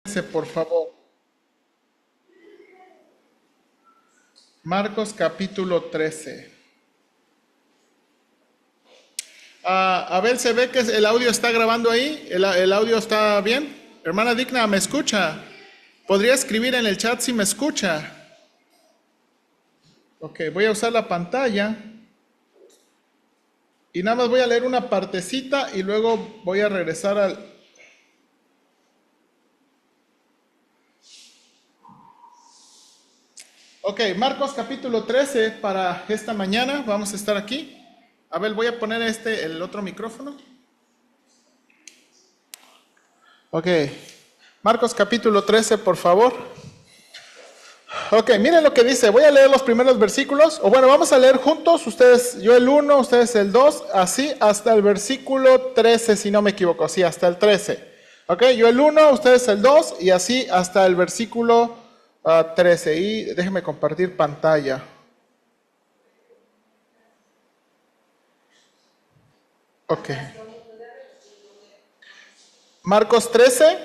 Por favor. Marcos capítulo 13. A ver, ¿se ve que el audio está grabando ahí? ¿El audio está bien? Hermana Digna, ¿me escucha? ¿Podría escribir en el chat si me escucha? Ok, voy a usar la pantalla. Y nada más voy a leer una partecita y luego voy a regresar al... Ok, Marcos capítulo 13 para esta mañana. Vamos a estar aquí. A ver, voy a poner el otro micrófono. Ok, Marcos capítulo 13, por favor. Ok, miren lo que dice. Voy a leer los primeros versículos. O bueno, vamos a leer juntos. Ustedes, yo el 1, ustedes el 2, así hasta el versículo 13, si no me equivoco. Sí, hasta el 13. Ok, yo el 1, ustedes el 2 y así hasta el versículo 13. Y déjenme compartir pantalla. Ok. Marcos 13,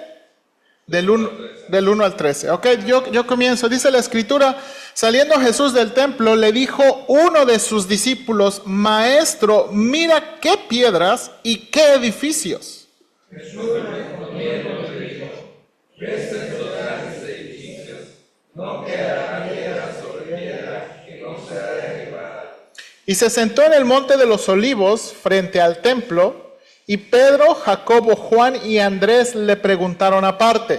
del 1 al 13. Ok, yo comienzo. Dice la escritura, saliendo Jesús del templo, le dijo uno de sus discípulos, Maestro, mira qué piedras y qué edificios. Jesús respondiendo le dijo, ¿ves estos grandes edificios? No quedará piedra sobre piedra que no sea derribada. Y se sentó en el monte de los olivos frente al templo. Y Pedro, Jacobo, Juan y Andrés le preguntaron aparte,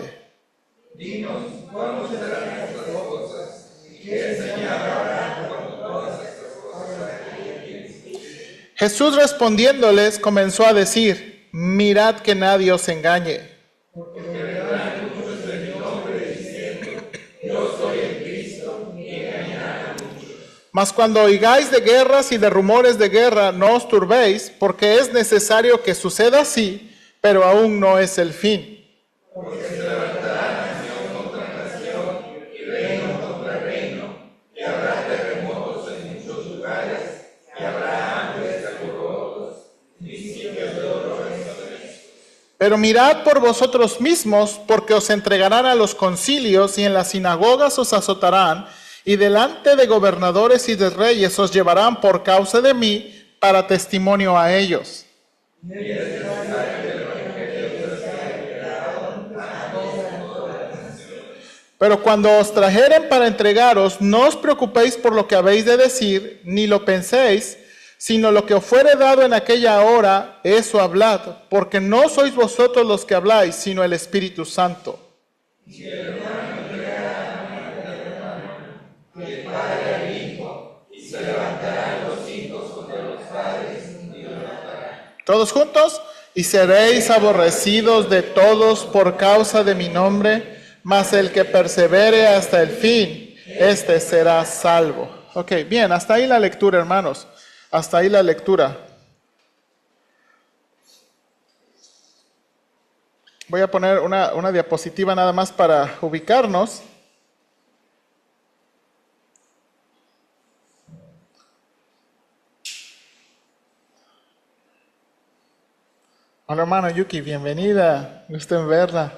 dinos, ¿cuándo serán estas cosas? ¿Y qué señal habrá cuando todas estas cosas sean? Jesús respondiéndoles comenzó a decir, mirad que nadie os engañe. Porque vendrán muchos en mi nombre diciendo, yo soy el Cristo, y engañarán a muchos. Mas cuando oigáis de guerras y de rumores de guerra, no os turbéis, porque es necesario que suceda así, pero aún no es el fin. Porque se levantará nación contra nación, y reino contra reino, y habrá terremotos en muchos lugares, y habrá hambres y alborotos, principios de dolores. Pero mirad por vosotros mismos, porque os entregarán a los concilios, y en las sinagogas os azotarán, y delante de gobernadores y de reyes os llevarán por causa de mí para testimonio a ellos. Pero cuando os trajeren para entregaros, no os preocupéis por lo que habéis de decir, ni lo penséis, sino lo que os fuere dado en aquella hora, eso hablad, porque no sois vosotros los que habláis, sino el Espíritu Santo. Todos juntos, y seréis aborrecidos de todos por causa de mi nombre, mas el que persevere hasta el fin, este será salvo. Ok, bien, hasta ahí la lectura, hermanos. Hasta ahí la lectura. Voy a poner una diapositiva nada más para ubicarnos. Hola, hermano Yuki, bienvenida. Gusto en verla.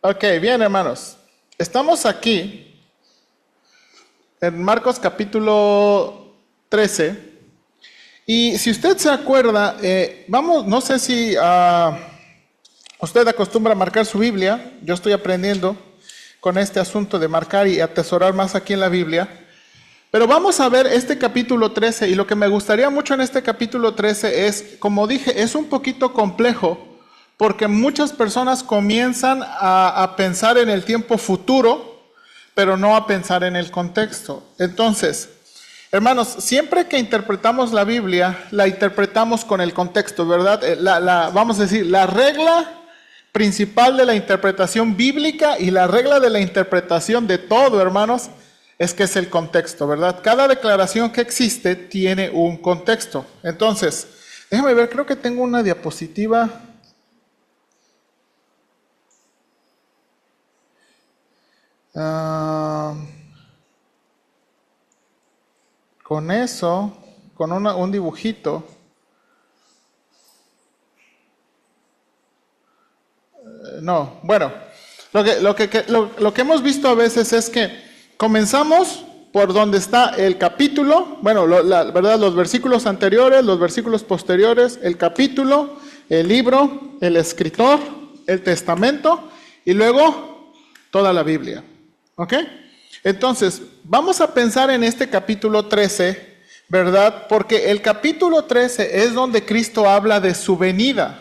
Ok, bien, hermanos. Estamos aquí en Marcos capítulo 13. Y si usted se acuerda, no sé si usted acostumbra a marcar su Biblia. Yo estoy aprendiendo con este asunto de marcar y atesorar más aquí en la Biblia. Pero vamos a ver este capítulo 13 y lo que me gustaría mucho en este capítulo 13 es, como dije, es un poquito complejo porque muchas personas comienzan a pensar en el tiempo futuro, pero no a pensar en el contexto. Entonces, hermanos, siempre que interpretamos la Biblia, la interpretamos con el contexto, ¿verdad? Vamos a decir, la regla principal de la interpretación bíblica y la regla de la interpretación de todo, hermanos, es que es el contexto, ¿verdad? Cada declaración que existe tiene un contexto. Entonces, déjame ver, creo que tengo una diapositiva. Con eso, con un dibujito. No, bueno, lo que hemos visto a veces es que comenzamos por donde está el capítulo, bueno, la verdad, los versículos anteriores, los versículos posteriores, el capítulo, el libro, el escritor, el testamento y luego toda la Biblia. ¿Ok? Entonces, vamos a pensar en este capítulo 13, ¿verdad? Porque el capítulo 13 es donde Cristo habla de su venida.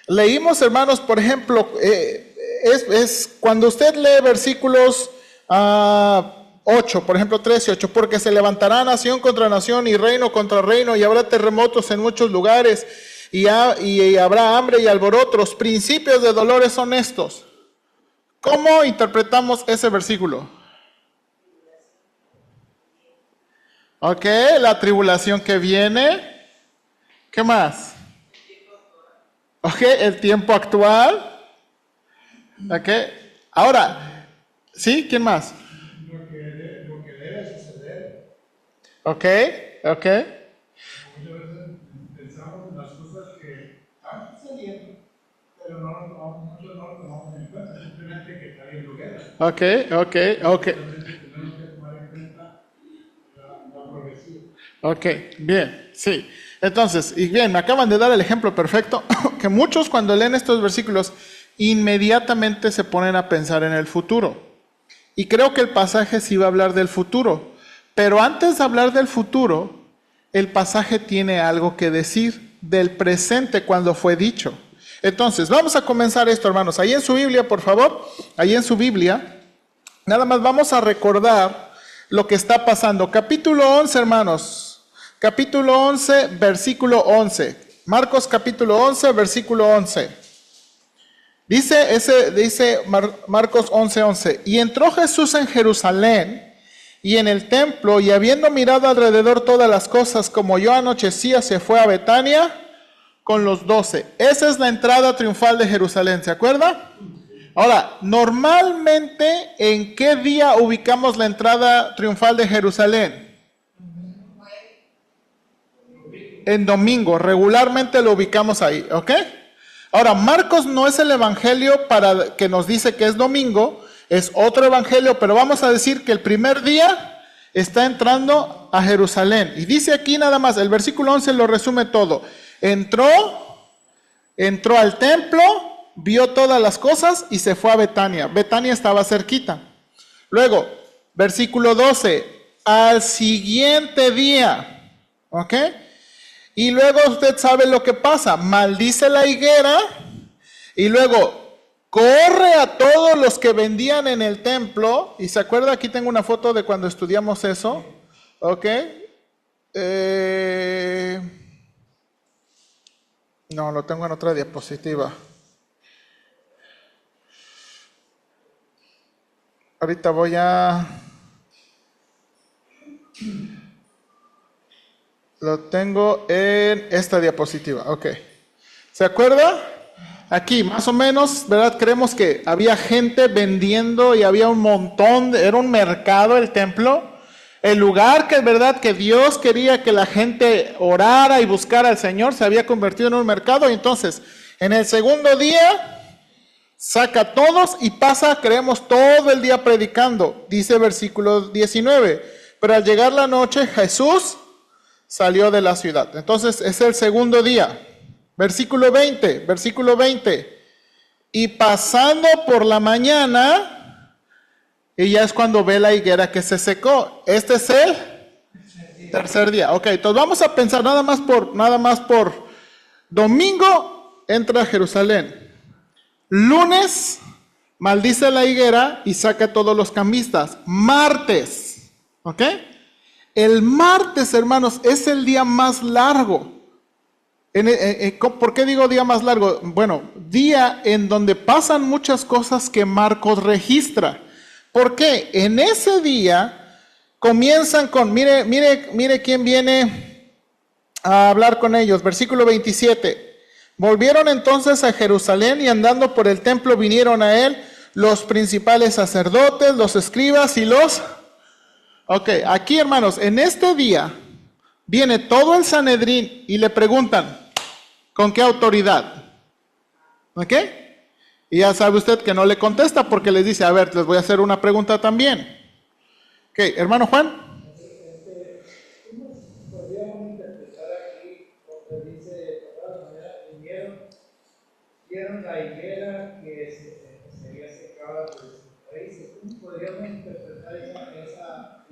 Leímos, hermanos, por ejemplo, es cuando usted lee versículos 8, por ejemplo 13, 8, porque se levantará nación contra nación y reino contra reino y habrá terremotos en muchos lugares y habrá hambre y alboroto. Los principios de dolores son estos. ¿Cómo interpretamos ese versículo? Ok, la tribulación que viene. ¿Qué más? Ok, el tiempo actual. Ok, ahora, ¿sí? ¿Quién más? Lo que debe suceder. Ok. Muchas veces pensamos en las cosas que están sucediendo, pero muchos no lo tomamos en cuenta, simplemente que está bien lugar. Ok. Tenemos que tomar en cuenta la progresión. Ok, bien, sí. Entonces, y bien, me acaban de dar el ejemplo perfecto, que muchos cuando leen estos versículos inmediatamente se ponen a pensar en el futuro. Y creo que el pasaje sí va a hablar del futuro. Pero antes de hablar del futuro, el pasaje tiene algo que decir del presente cuando fue dicho. Entonces, vamos a comenzar esto, hermanos. Ahí en su Biblia, por favor, ahí en su Biblia, nada más vamos a recordar lo que está pasando. Capítulo 11, hermanos. Capítulo 11, versículo 11. Marcos capítulo 11, versículo 11. Dice Marcos 11, 11. Y entró Jesús en Jerusalén y en el templo, y habiendo mirado alrededor todas las cosas, como yo anochecía, se fue a Betania con los 12. Esa es la entrada triunfal de Jerusalén, ¿se acuerda? Ahora, normalmente, ¿en qué día ubicamos la entrada triunfal de Jerusalén? En domingo, regularmente lo ubicamos ahí, ¿ok? Ahora, Marcos no es el evangelio para que nos dice que es domingo, es otro evangelio, pero vamos a decir que el primer día está entrando a Jerusalén. Y dice aquí nada más, el versículo 11 lo resume todo. Entró al templo, vio todas las cosas y se fue a Betania. Betania estaba cerquita. Luego, versículo 12, al siguiente día, ¿ok? Y luego usted sabe lo que pasa, maldice la higuera y luego corre a todos los que vendían en el templo. Y se acuerda, aquí tengo una foto de cuando estudiamos eso, ¿ok? No, lo tengo en otra diapositiva. Ahorita voy a... Lo tengo en esta diapositiva, ok. ¿Se acuerda? Aquí, más o menos, ¿verdad? Creemos que había gente vendiendo y había un montón, era un mercado el templo. El lugar que es verdad que Dios quería que la gente orara y buscara al Señor se había convertido en un mercado. Y entonces, en el segundo día, saca a todos y pasa, creemos, todo el día predicando. Dice versículo 19, pero al llegar la noche, Jesús salió de la ciudad. Entonces es el segundo día. Versículo 20. Y pasando por la mañana, y ya es cuando ve la higuera que se secó. Este es el tercer día. Ok, entonces vamos a pensar nada más por domingo entra a Jerusalén. Lunes maldice la higuera y saca a todos los cambistas. Martes, ¿ok? El martes, hermanos, es el día más largo. ¿Por qué digo día más largo? Bueno, día en donde pasan muchas cosas que Marcos registra. ¿Por qué? En ese día comienzan con, mire quién viene a hablar con ellos. Versículo 27. Volvieron entonces a Jerusalén y andando por el templo vinieron a él los principales sacerdotes, los escribas y los... Ok, aquí hermanos, en este día viene todo el Sanedrín y le preguntan, ¿con qué autoridad? ¿Ok? Y ya sabe usted que no le contesta porque les dice, a ver, les voy a hacer una pregunta también. Ok, hermano Juan. ¿Cómo podríamos interpretar aquí donde dice, de todas maneras, vieron la higuera que se había secado por sus raíces? ¿Cómo podríamos interpretar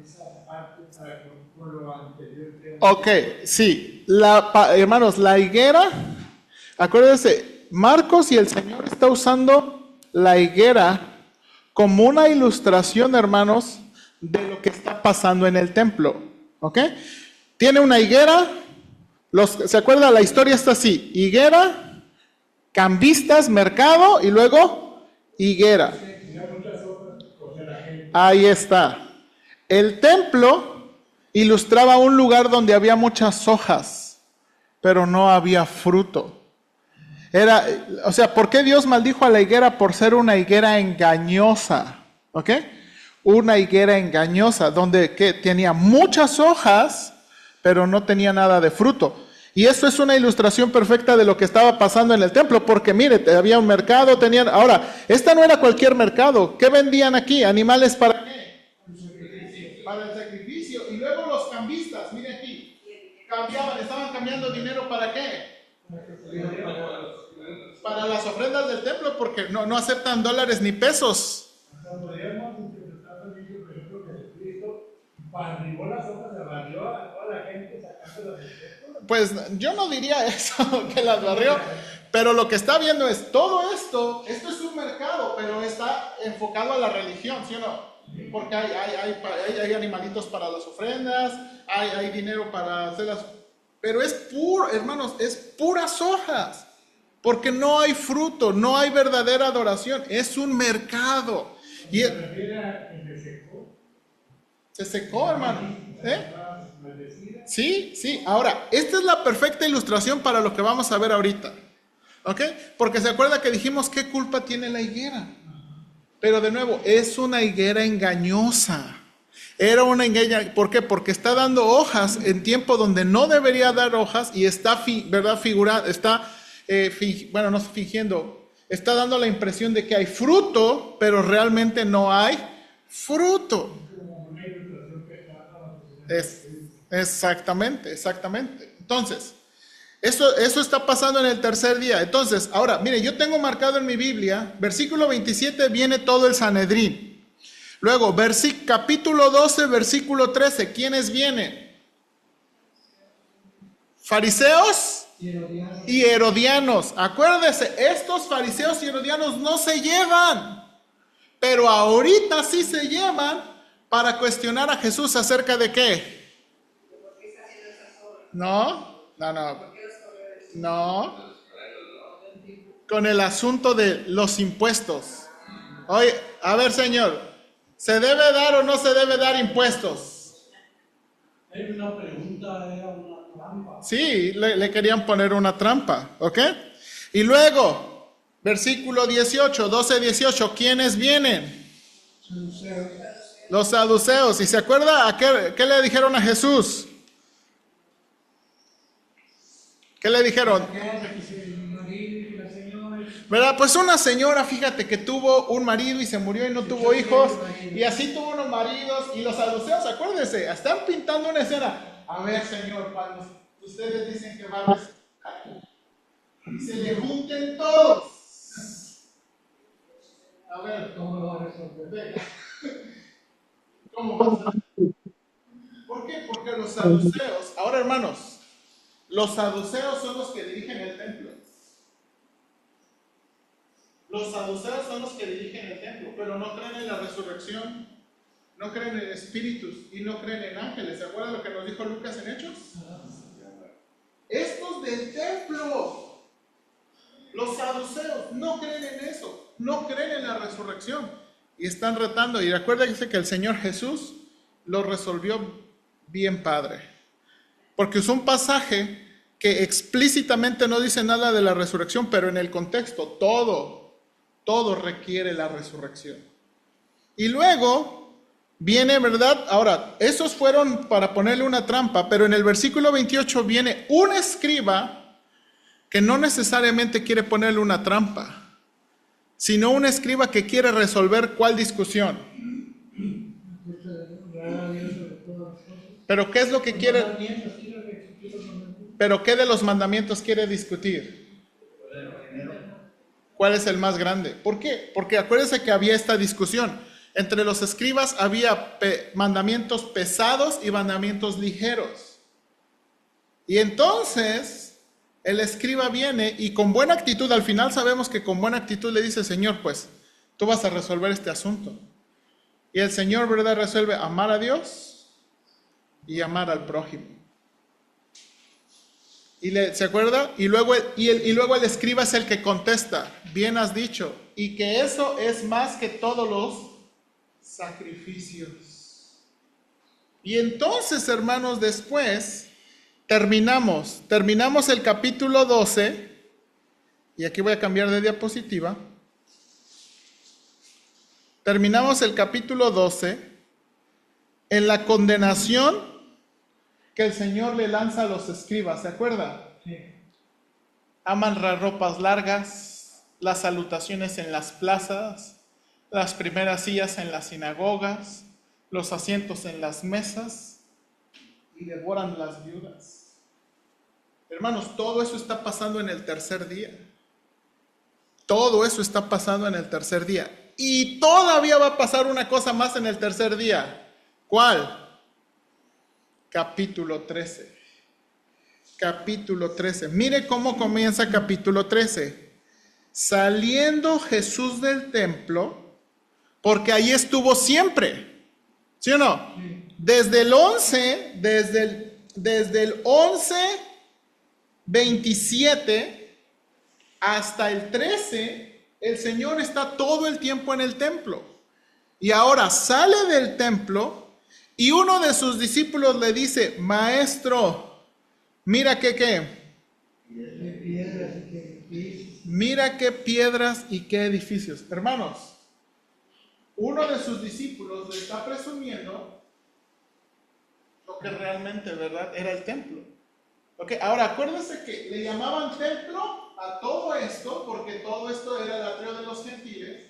esa parte con lo anterior? Ok, sí. Hermanos, la higuera, acuérdense, Marcos y el Señor está usando la higuera como una ilustración, hermanos, de lo que está pasando en el templo. ¿Ok? Tiene una higuera, ¿se acuerda? La historia está así, higuera, cambistas, mercado y luego higuera. Ahí está. El templo ilustraba un lugar donde había muchas hojas, pero no había fruto. O sea, ¿por qué Dios maldijo a la higuera? Por ser una higuera engañosa, ¿ok? Una higuera engañosa, donde tenía muchas hojas, pero no tenía nada de fruto. Y esto es una ilustración perfecta de lo que estaba pasando en el templo, porque mire, había un mercado, ahora, esta no era cualquier mercado. ¿Qué vendían aquí? ¿Animales para qué? Para el sacrificio. Y luego los cambistas, mire aquí, estaban cambiando dinero ¿para qué? Para las ofrendas del templo, porque no aceptan dólares ni pesos. Podríamos interpretar también que, por ejemplo, Jesucristo barrió las hojas, se barrió a toda la gente sacándolas del templo. Pues yo no diría eso, que las barrió, pero lo que está viendo es todo esto es un mercado, pero está enfocado a la religión, ¿sí o no? Porque hay animalitos para las ofrendas, hay dinero para hacerlas, pero es puro, hermanos, es puras hojas. Porque no hay fruto, no hay verdadera adoración, es un mercado. Y ¿Se refiere a que se secó? Se secó, hermano. Sí. Ahora, esta es la perfecta ilustración para lo que vamos a ver ahorita. ¿Ok? Porque se acuerda que dijimos qué culpa tiene la higuera. Pero de nuevo, es una higuera engañosa. Era una higuera, ¿por qué? Porque está dando hojas en tiempo donde no debería dar hojas y está, no fingiendo, está dando la impresión de que hay fruto, pero realmente no hay fruto. Exactamente. Entonces, eso está pasando en el tercer día. Entonces, ahora, mire, yo tengo marcado en mi Biblia, versículo 27 viene todo el Sanedrín. Luego, capítulo 12, versículo 13, ¿quiénes vienen? Fariseos y herodianos. Acuérdese, estos fariseos y herodianos no se llevan, pero ahorita sí se llevan para cuestionar a Jesús acerca de qué. No. Con el asunto de los impuestos. Oye, a ver, señor, ¿se debe dar o no se debe dar impuestos? Era una pregunta, era una trampa. Sí, le querían poner una trampa, ¿ok? Y luego, versículo 12-18, ¿quiénes vienen? Los saduceos. ¿Y se acuerda qué le dijeron a Jesús? ¿Qué le dijeron? ¿Verdad? Pues una señora, fíjate que tuvo un marido y se murió y no tuvo hijos, y así tuvo unos maridos, y los saduceos, acuérdense, están pintando una escena. A ver, señor, cuando ustedes dicen que va a resucitar, y se le junten todos. A ver, ¿cómo lo va a resolver? ¿Cómo va a ser? ¿Por qué? Porque los saduceos, ahora hermanos, los saduceos son los que dirigen el templo. Los saduceos son los que dirigen el templo, pero no creen en la resurrección, no creen en espíritus y no creen en ángeles. ¿Se acuerdan lo que nos dijo Lucas en Hechos? Estos del templo, los saduceos, no creen en eso, no creen en la resurrección y están retando. Y recuérdense que el Señor Jesús lo resolvió bien padre, porque usó un pasaje que explícitamente no dice nada de la resurrección, pero en el contexto todo requiere la resurrección. Y luego viene, ¿verdad? Ahora, esos fueron para ponerle una trampa, pero en el versículo 28 viene un escriba que no necesariamente quiere ponerle una trampa, sino un escriba que quiere resolver ¿cuál discusión? ¿Pero qué es lo que quiere? ¿Pero qué de los mandamientos quiere discutir? ¿Cuál es el más grande? ¿Por qué? Porque acuérdense que había esta discusión. Entre los escribas había mandamientos pesados y mandamientos ligeros. Y entonces el escriba viene y con buena actitud, al final sabemos que con buena actitud le dice, Señor, pues tú vas a resolver este asunto. Y el Señor, ¿verdad?, resuelve amar a Dios y amar al prójimo. ¿Se acuerda? Y luego el escriba es el que contesta, bien has dicho, y que eso es más que todos los sacrificios. Y entonces, hermanos, después terminamos el capítulo 12, y aquí voy a cambiar de diapositiva. Terminamos el capítulo 12 en la condenación que el Señor le lanza a los escribas, ¿se acuerda? Sí. Aman las ropas largas, las salutaciones en las plazas, las primeras sillas en las sinagogas, los asientos en las mesas y devoran las viudas. Hermanos, todo eso está pasando en el tercer día. Todo eso está pasando en el tercer día. Y todavía va a pasar una cosa más en el tercer día. ¿Cuál? Capítulo 13. Capítulo 13. Mire cómo comienza capítulo 13. Saliendo Jesús del templo, porque ahí estuvo siempre. ¿Sí o no? Sí. Desde el 11:27 hasta el 13, el Señor está todo el tiempo en el templo. Y ahora sale del templo y uno de sus discípulos le dice, Maestro, mira qué mira qué piedras y qué edificios. Hermanos, uno de sus discípulos le está presumiendo lo que realmente, ¿verdad?, era el templo. Okay. Ahora acuérdense que le llamaban templo a todo esto, porque todo esto era el atrio de los gentiles.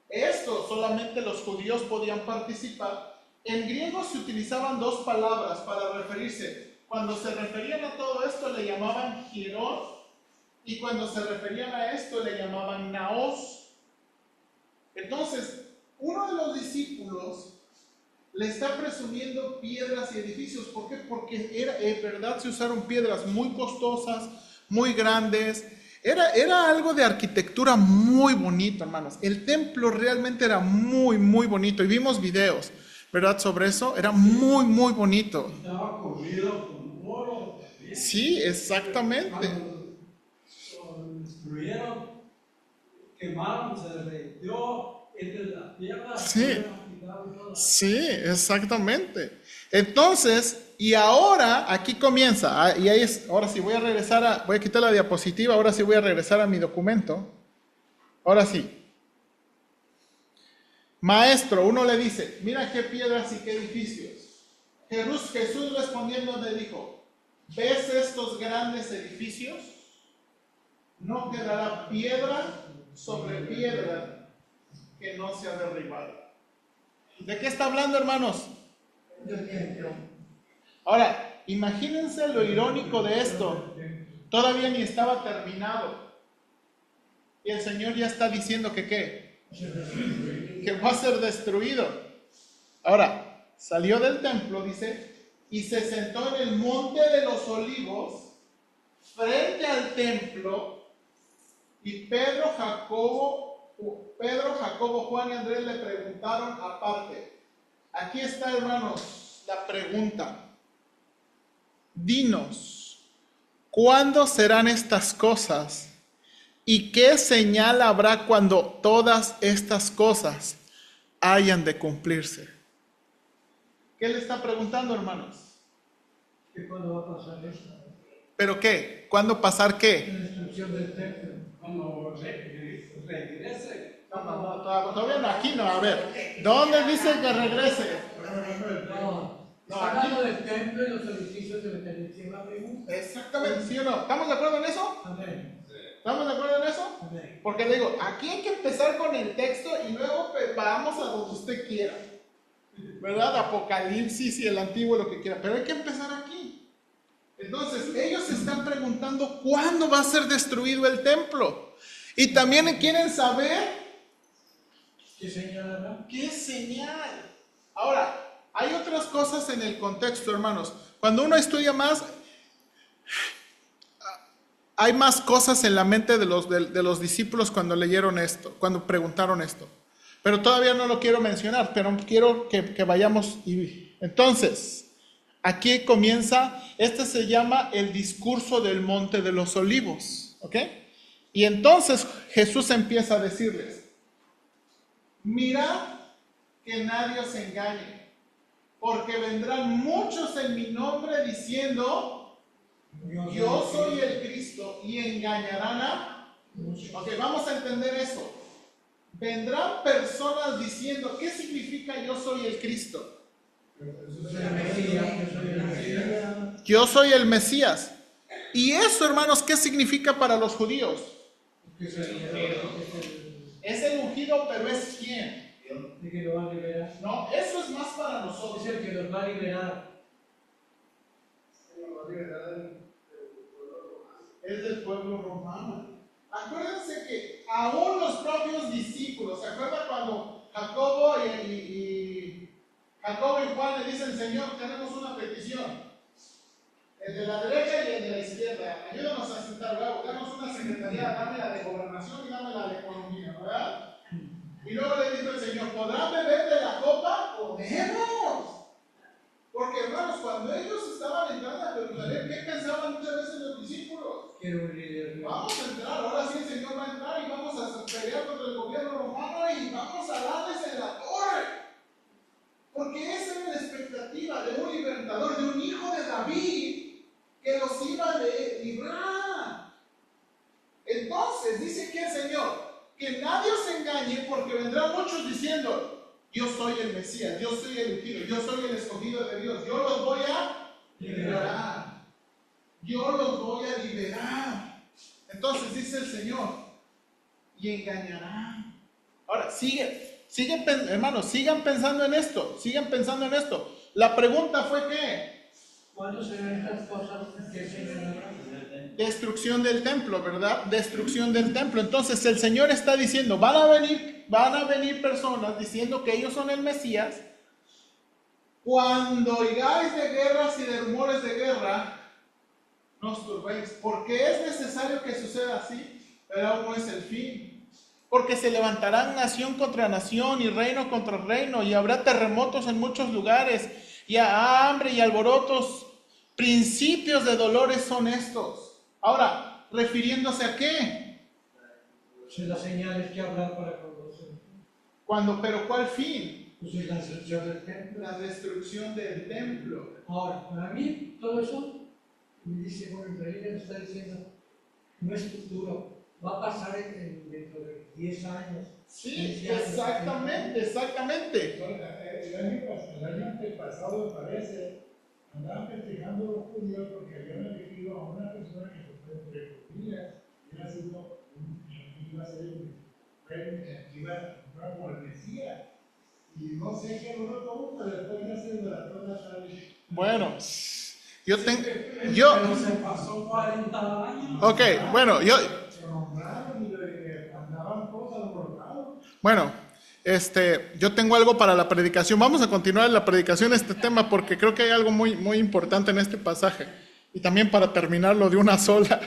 Esto solamente los judíos podían participar. En griego se utilizaban dos palabras para referirse. Cuando se referían a todo esto le llamaban hierón, y cuando se referían a esto le llamaban naos. Entonces, uno de los discípulos le está presumiendo piedras y edificios. ¿Por qué? Porque en verdad se usaron piedras muy costosas, muy grandes. Era algo de arquitectura muy bonito, hermanos. El templo realmente era muy, muy bonito. Y vimos videos, ¿verdad?, sobre eso. Era muy, muy bonito. Estaba cubierto con oro. Sí, exactamente. Cuando destruyeron, quemaron, se derritió entre la tierra. Sí. Sí, exactamente. Entonces, y ahora aquí comienza, y ahí es, ahora sí voy a quitar la diapositiva, ahora sí voy a regresar a mi documento. Ahora sí. Maestro, uno le dice, mira qué piedras y qué edificios. Jesús respondiendo le dijo, ¿ves estos grandes edificios? No quedará piedra sobre piedra que no sea derribada. ¿De qué está hablando, hermanos? Ahora, imagínense lo irónico de esto. Todavía ni estaba terminado. Y el Señor ya está diciendo que ¿qué? Que va a ser destruido. Ahora, salió del templo, dice, y se sentó en el monte de los olivos, frente al templo, y Pedro, Jacobo, Juan y Andrés le preguntaron aparte. Aquí está, hermanos, la pregunta. Dinos, ¿cuándo serán estas cosas? ¿Y qué señal habrá cuando todas estas cosas hayan de cumplirse? ¿Qué le está preguntando, hermanos? ¿Qué cuándo va a pasar esto? ¿Pero qué? ¿Cuándo pasar qué? La destrucción del templo. Cuando regrese. No, todavía no, aquí no, a ver. ¿Dónde dice que regrese? Está hablando del templo y los edificios de la pregunta. Exactamente, ¿sí o no? ¿Estamos de acuerdo en eso? Amén. ¿Estamos de acuerdo en eso? Amén. Porque le digo, aquí hay que empezar con el texto y luego vamos a donde usted quiera. ¿Verdad? Apocalipsis y el Antiguo, lo que quiera. Pero hay que empezar aquí. Entonces, ellos se están preguntando cuándo va a ser destruido el templo. Y también quieren saber ¿Qué señal habrá? ¿qué señal? Ahora, hay otras cosas en el contexto, hermanos. Cuando uno estudia más, hay más cosas en la mente de los discípulos cuando leyeron esto, cuando preguntaron esto. Pero todavía no lo quiero mencionar, pero quiero que vayamos. Entonces, aquí comienza, este se llama el discurso del Monte de los Olivos. ¿Ok? Y entonces Jesús empieza a decirles, mirad que nadie os engañe, porque vendrán muchos en mi nombre diciendo, yo soy el Cristo, y engañarán a muchos. Ok, vamos a entender eso. Vendrán personas diciendo, ¿qué significa yo soy el Cristo? Yo soy el Mesías. Y eso, hermanos, ¿qué significa para los judíos? Es el ungido, pero ¿es quién? ¿De que lo va a liberar? No, eso es más para nosotros. Es el que los va a liberar. Es del pueblo romano. Acuérdense que aún los propios discípulos, ¿se acuerdan cuando Jacobo y Juan le dicen, Señor, tenemos una petición? El de la derecha y el de la izquierda, ayúdanos a sentar luego, danos una secretaría, dame la de gobernación y dame la de economía, ¿verdad? Y luego le dijo el Señor, ¿podrán beber de la copa? ¡Podemos! Porque hermanos, cuando ellos estaban entrando a Jerusalén, ¿qué pensaban muchas veces los discípulos? Quiero un líder. Vamos a entrar, ahora sí el Señor va a entrar y vamos a pelear contra el gobierno romano y vamos a darles en la torre. Porque esa era la expectativa de un libertador, de un hijo de David, que los iba a librar. Entonces, dice que el Señor, que nadie os engañe, porque vendrán muchos diciendo, yo soy el Mesías, yo soy el ungido, yo soy el escogido de Dios, yo los voy a liberar. Yo los voy a liberar. Entonces dice el Señor, y engañarán. Ahora, hermanos, sigan pensando en esto, sigan pensando en esto. La pregunta fue ¿qué? ¿Cuándo serán estas cosas que señalarán? Destrucción del templo, ¿verdad? Destrucción del templo. Entonces el Señor está diciendo, van a venir personas diciendo que ellos son el Mesías. Cuando oigáis de guerras y de rumores de guerra, no os turbéis, porque es necesario que suceda así, pero aún no es el fin. Porque se levantarán nación contra nación y reino contra reino, y habrá terremotos en muchos lugares, y hambre y alborotos. Principios de dolores son estos. Ahora, ¿refiriéndose a qué? Son las señales que habrá para conocer. Pero ¿cuál fin? Pues es la destrucción del templo. La destrucción del templo. Ahora, para mí, todo eso me dice, bueno, en realidad me está diciendo, no es futuro, va a pasar dentro de 10 años. Sí, exactamente. El año antepasado, me parece, andaban festejando los judíos porque habían elegido a una persona que se fue entre comillas, iba a ser como el Mesías. Y no sé qué logró todo, pero después ya se desbarató la tarde. Bueno, yo Pero se pasó 40 años. Ok, bueno, Se nombraron y andaban todos alborotados. Bueno, yo tengo algo para la predicación. Vamos a continuar la predicación de este tema porque creo que hay algo muy, muy importante en este pasaje. Y también para terminarlo de una sola.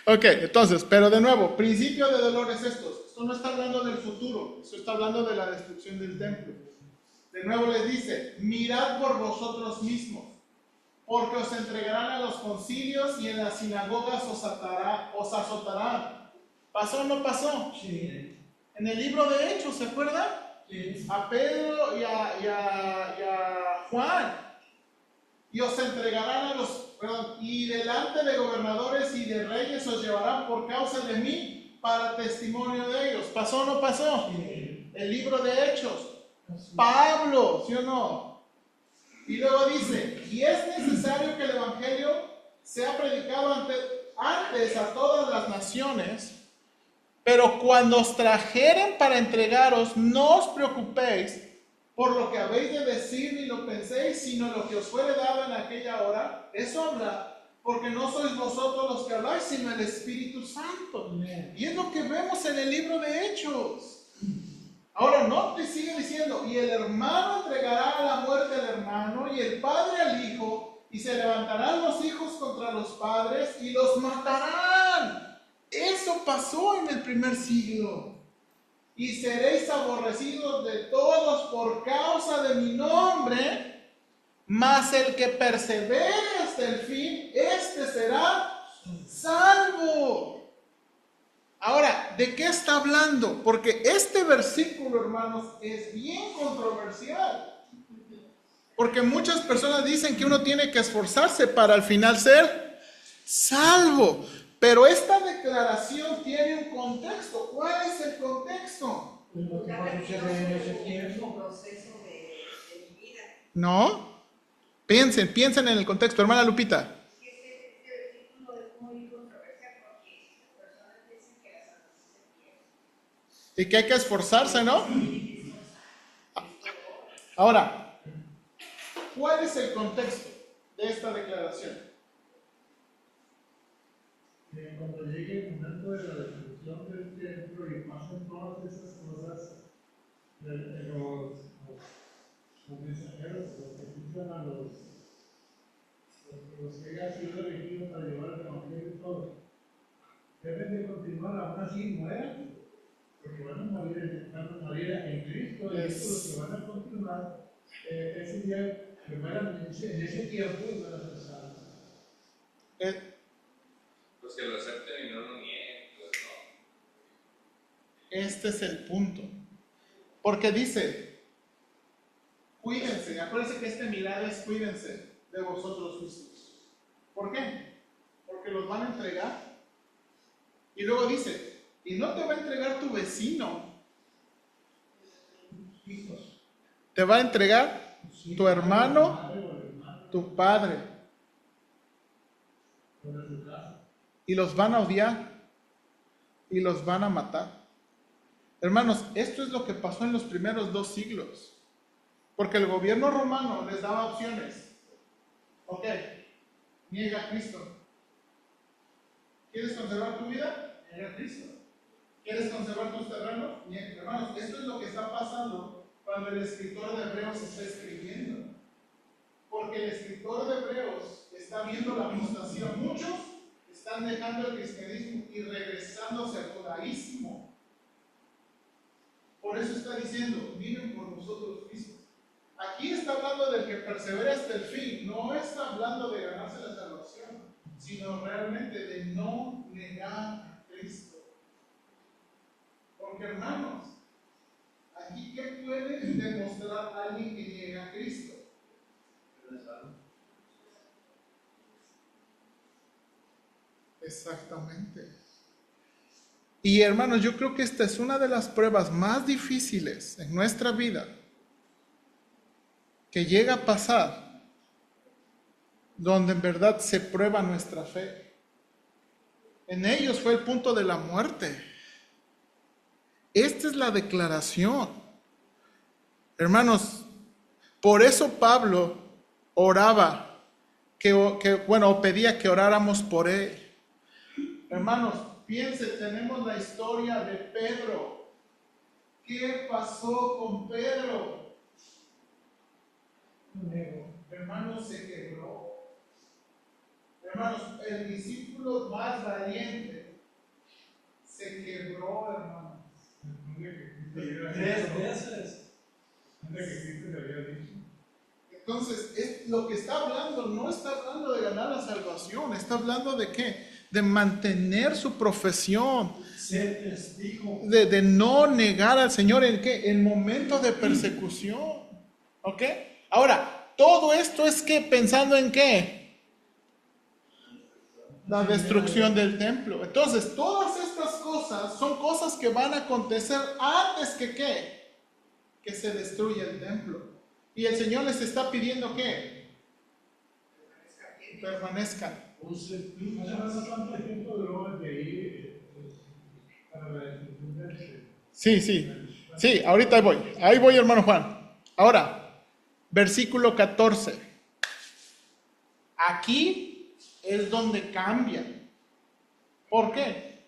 Ok, entonces, pero de nuevo, principio de dolores estos. Esto no está hablando del futuro, esto está hablando de la destrucción del templo. De nuevo les dice, mirad por vosotros mismos, porque os entregarán a los concilios y en las sinagogas os azotarán. ¿Pasó o no pasó? Sí. En el libro de Hechos, ¿se acuerdan? Sí. A Pedro y a Juan. Y os entregarán y delante de gobernadores y de reyes os llevarán por causa de mí para testimonio de ellos. ¿Pasó o no pasó? Sí. El libro de Hechos. Así. Pablo, ¿sí o no? Y luego dice, y es necesario que el evangelio sea predicado antes a todas las naciones, Pero cuando os trajeren para entregaros, no os preocupéis por lo que habéis de decir ni lo penséis, sino lo que os fuere dado en aquella hora. Eso habla, porque no sois vosotros los que habláis, sino el Espíritu Santo. Y es lo que vemos en el libro de Hechos. Ahora no te sigue diciendo, y el hermano entregará a la muerte al hermano, y el padre al hijo, y se levantarán los hijos contra los padres, y los matarán. Eso pasó en el primer siglo. Y seréis aborrecidos de todos por causa de mi nombre, mas el que persevere hasta el fin, este será salvo. Ahora, ¿de qué está hablando? Porque este versículo, hermanos, es bien controversial. Porque muchas personas dicen que uno tiene que esforzarse para al final ser salvo. Pero esta declaración tiene un contexto. ¿Cuál es el contexto? Lo que va a suceder en ese tiempo. Proceso de mi vida. ¿No? Piensen en el contexto. Hermana Lupita. Este versículo es muy controversial porque las personas dicen que la salvación se pierde. Y que hay que esforzarse, ¿no? Ahora, ¿cuál es el contexto de esta declaración? Cuando llegue el momento de la destrucción del templo y pasen todas esas cosas, los mensajeros, los que dicen a los que hayan sido elegidos para llevar el evangelio y todo, deben de continuar aún así muertos, porque van a morir en Cristo, y estos los que van a continuar, ese día que mueran en ese tiempo y van a ser salvos. Los que lo acepten y no lo nieguen, pues no. Este es el punto. Porque dice, cuídense, acuérdense que este milagro es cuídense de vosotros mismos. ¿Por qué? Porque los van a entregar. Y luego dice, y no te va a entregar tu vecino, te va a entregar tu hermano, tu padre. Y los van a odiar y los van a matar. Hermanos, esto es lo que pasó en los primeros 2 siglos. Porque el gobierno romano les daba opciones. Ok, niega a Cristo. ¿Quieres conservar tu vida? Niega a Cristo. ¿Quieres conservar tus terrenos? Niega. Hermanos, esto es lo que está pasando cuando el escritor de Hebreos está escribiendo. Porque el escritor de Hebreos está viendo la apostasía. Muchos están dejando el cristianismo y regresándose al judaísmo. Por eso está diciendo, miren por vosotros mismos. Aquí está hablando del que persevera hasta el fin. No está hablando de ganarse la salvación, sino realmente de no negar a Cristo. Porque hermanos, aquí ¿qué puede demostrar alguien que niega a Cristo? Exactamente. Y hermanos, yo creo que esta es una de las pruebas más difíciles en nuestra vida que llega a pasar, donde en verdad se prueba nuestra fe. En ellos fue el punto de la muerte. Esta es la declaración. Hermanos, por eso Pablo oraba, pedía que oráramos por él. Hermanos, piensen, tenemos la historia de Pedro. ¿Qué pasó con Pedro? Hermanos, se quebró. Hermanos, el discípulo más valiente se quebró, hermanos. 3 veces. Entonces, lo que está hablando, no está hablando de ganar la salvación, está hablando de ¿qué? De mantener su profesión, Ser testigo. de no negar al Señor en ¿qué? En momentos de persecución. ¿Ok? Ahora, todo esto es que pensando en ¿qué? La destrucción del templo. Entonces, todas estas cosas son cosas que van a acontecer antes que ¿qué? Que se destruya el templo. Y el Señor les está pidiendo ¿qué? Permanezcan. ¿Cuánto tiempo duró de ir a Sí, ahorita ahí voy, hermano Juan. Ahora, versículo 14. Aquí es donde cambia. ¿Por qué?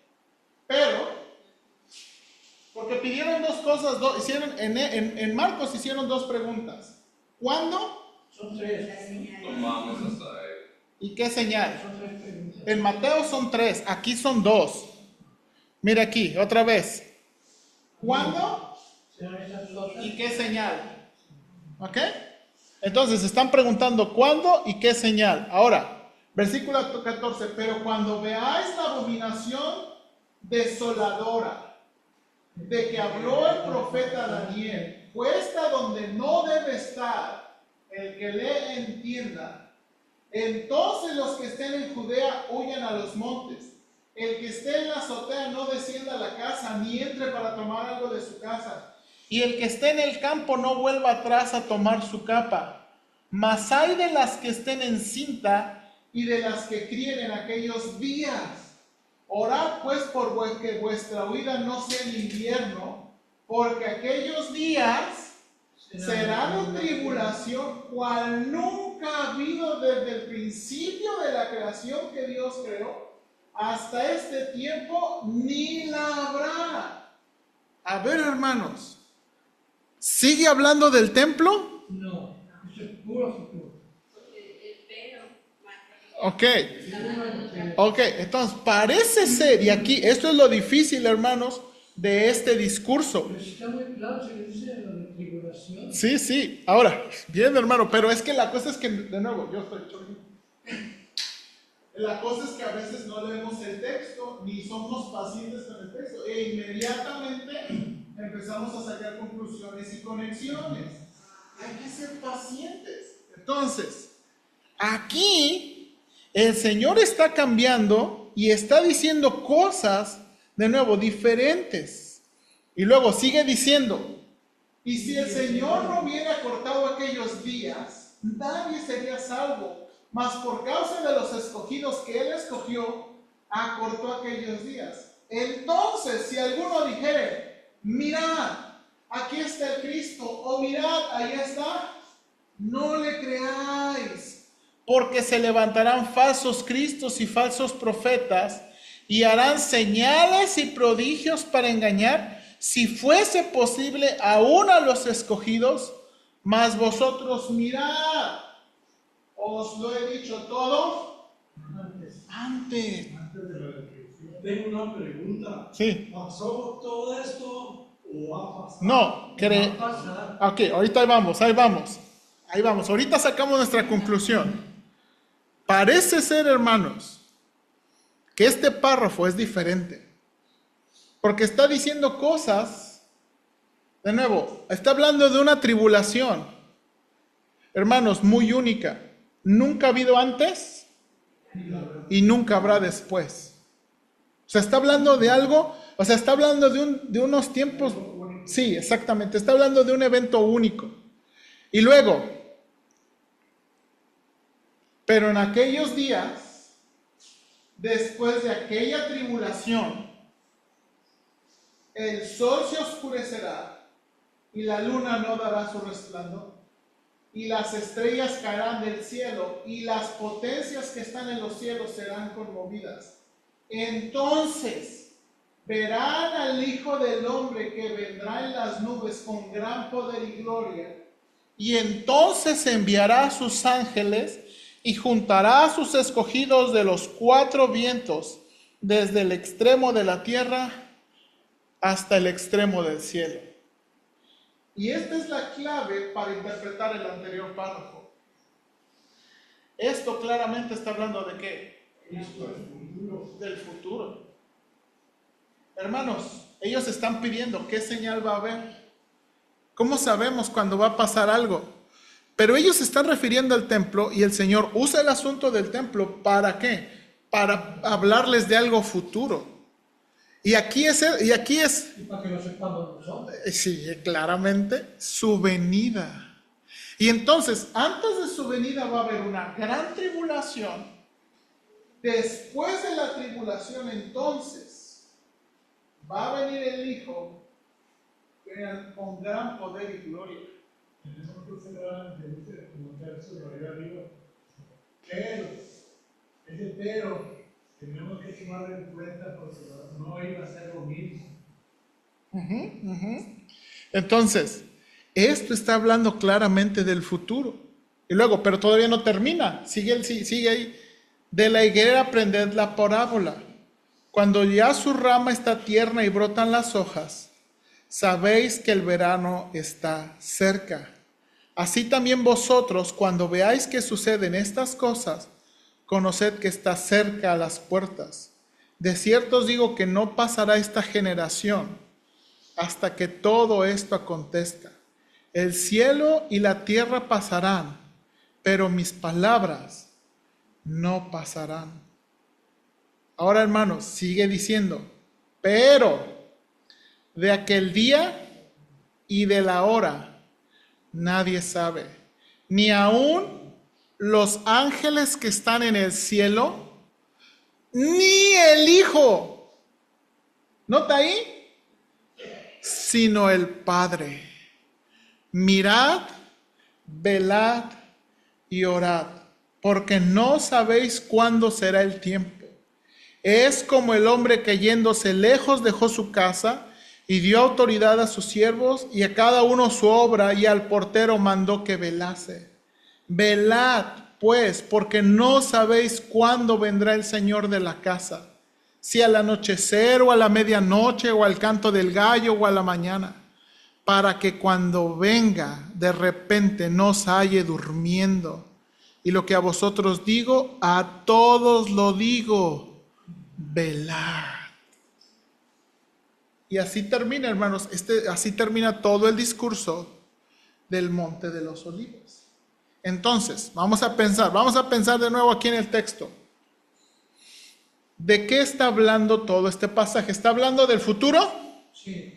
Porque pidieron dos cosas, hicieron en Marcos hicieron dos preguntas. ¿Cuándo? Son tres. Tomamos hasta él. ¿Y qué señal? Son tres preguntas. En Mateo son tres, aquí son dos. Mira aquí, otra vez. ¿Cuándo? Serán esas cosas. ¿Y qué señal? ¿Ok? Entonces están preguntando ¿cuándo y qué señal? Ahora, versículo 14. Pero cuando veáis la abominación desoladora de que habló el profeta Daniel, puesta donde no debe estar, el que lee entienda. Entonces los que estén en Judea huyan a los montes. El que esté en la azotea no descienda a la casa, ni entre para tomar algo de su casa. Y el que esté en el campo no vuelva atrás a tomar su capa. Mas hay de las que estén en cinta y de las que críen en aquellos días. Orad pues por que vuestra huida no sea en invierno, porque aquellos días serán de tribulación, cual nunca ha habido desde el principio de la creación que Dios creó, hasta este tiempo, ni la habrá. A ver, hermanos, ¿sigue hablando del templo? No, eso es puro futuro. Ok, entonces parece ser, y aquí, esto es lo difícil, hermanos, de este discurso. Pero está muy claro, se le dice lo de tribulación. Sí, ahora, bien, hermano, pero es que la cosa es que, de nuevo, yo estoy chorriendo. La cosa es que a veces no leemos el texto, ni somos pacientes con el texto, e inmediatamente empezamos a sacar conclusiones y conexiones. Hay que ser pacientes. Entonces, aquí el Señor está cambiando y está diciendo cosas, de nuevo, diferentes. Y luego sigue diciendo, y si el Señor no hubiera cortado aquellos días, nadie sería salvo. Mas por causa de los escogidos que Él escogió, acortó aquellos días. Entonces, si alguno dijere, mirad, aquí está el Cristo, o mirad, ahí está, no le creáis, porque se levantarán falsos cristos y falsos profetas, y harán señales y prodigios para engañar, si fuese posible, aún a los escogidos. Mas vosotros mirad, os lo he dicho todo antes. De la descripción. Tengo una pregunta. Sí. ¿Pasó todo esto o va a pasar? No, Va a pasar. Ok, ahorita ahí vamos. Ahorita sacamos nuestra conclusión. Parece ser, hermanos, que este párrafo es diferente. Porque está diciendo cosas, de nuevo, está hablando de una tribulación, hermanos, muy única. Nunca ha habido antes y nunca habrá después. O sea, está hablando de algo, o sea, está hablando de unos tiempos, sí, exactamente, está hablando de un evento único. Y luego, pero en aquellos días, después de aquella tribulación, el sol se oscurecerá y la luna no dará su resplandor. Y las estrellas caerán del cielo, y las potencias que están en los cielos serán conmovidas. Entonces verán al Hijo del Hombre que vendrá en las nubes con gran poder y gloria, y entonces enviará a sus ángeles y juntará a sus escogidos de los cuatro vientos, desde el extremo de la tierra hasta el extremo del cielo. Y esta es la clave para interpretar el anterior párrafo. Esto claramente está hablando de ¿qué? Del futuro. Hermanos, ellos están pidiendo qué señal va a haber. ¿Cómo sabemos cuándo va a pasar algo? Pero ellos se están refiriendo al templo y el Señor usa el asunto del templo ¿para qué? Para hablarles de algo futuro. Y aquí es Y para que lo sepamos nosotros. sí, claramente, su venida. Y entonces, antes de su venida va a haber una gran tribulación. Después de la tribulación, entonces, va a venir el Hijo con gran poder y gloria. Tenemos que observar, como te subrayó arriba, pero, ese pero, tenemos que tomarlo en cuenta porque no iba a ser lo mismo. Entonces, esto está hablando claramente del futuro. Y luego, pero todavía no termina. Sigue ahí. De la higuera aprended la parábola. Cuando ya su rama está tierna y brotan las hojas, sabéis que el verano está cerca. Así también vosotros, cuando veáis que suceden estas cosas, conoced que está cerca a las puertas. De cierto os digo que no pasará esta generación hasta que todo esto acontezca. El cielo y la tierra pasarán, pero mis palabras no pasarán. Ahora, hermanos, sigue diciendo, pero de aquel día y de la hora nadie sabe, ni aun los ángeles que están en el cielo, ni el Hijo. ¿Nota ahí? Sino el Padre. Mirad, velad y orad, porque no sabéis cuándo será el tiempo. Es como el hombre que yéndose lejos dejó su casa y dio autoridad a sus siervos y a cada uno su obra, y al portero mandó que velase. Velad, pues, porque no sabéis cuándo vendrá el Señor de la casa, si al anochecer o a la medianoche o al canto del gallo o a la mañana, para que cuando venga de repente no os halle durmiendo. Y lo que a vosotros digo, a todos lo digo, velad. Y así termina, hermanos, así termina todo el discurso del Monte de los Olivos. Entonces, vamos a pensar de nuevo aquí en el texto. ¿De qué está hablando todo este pasaje? ¿Está hablando del futuro? Sí.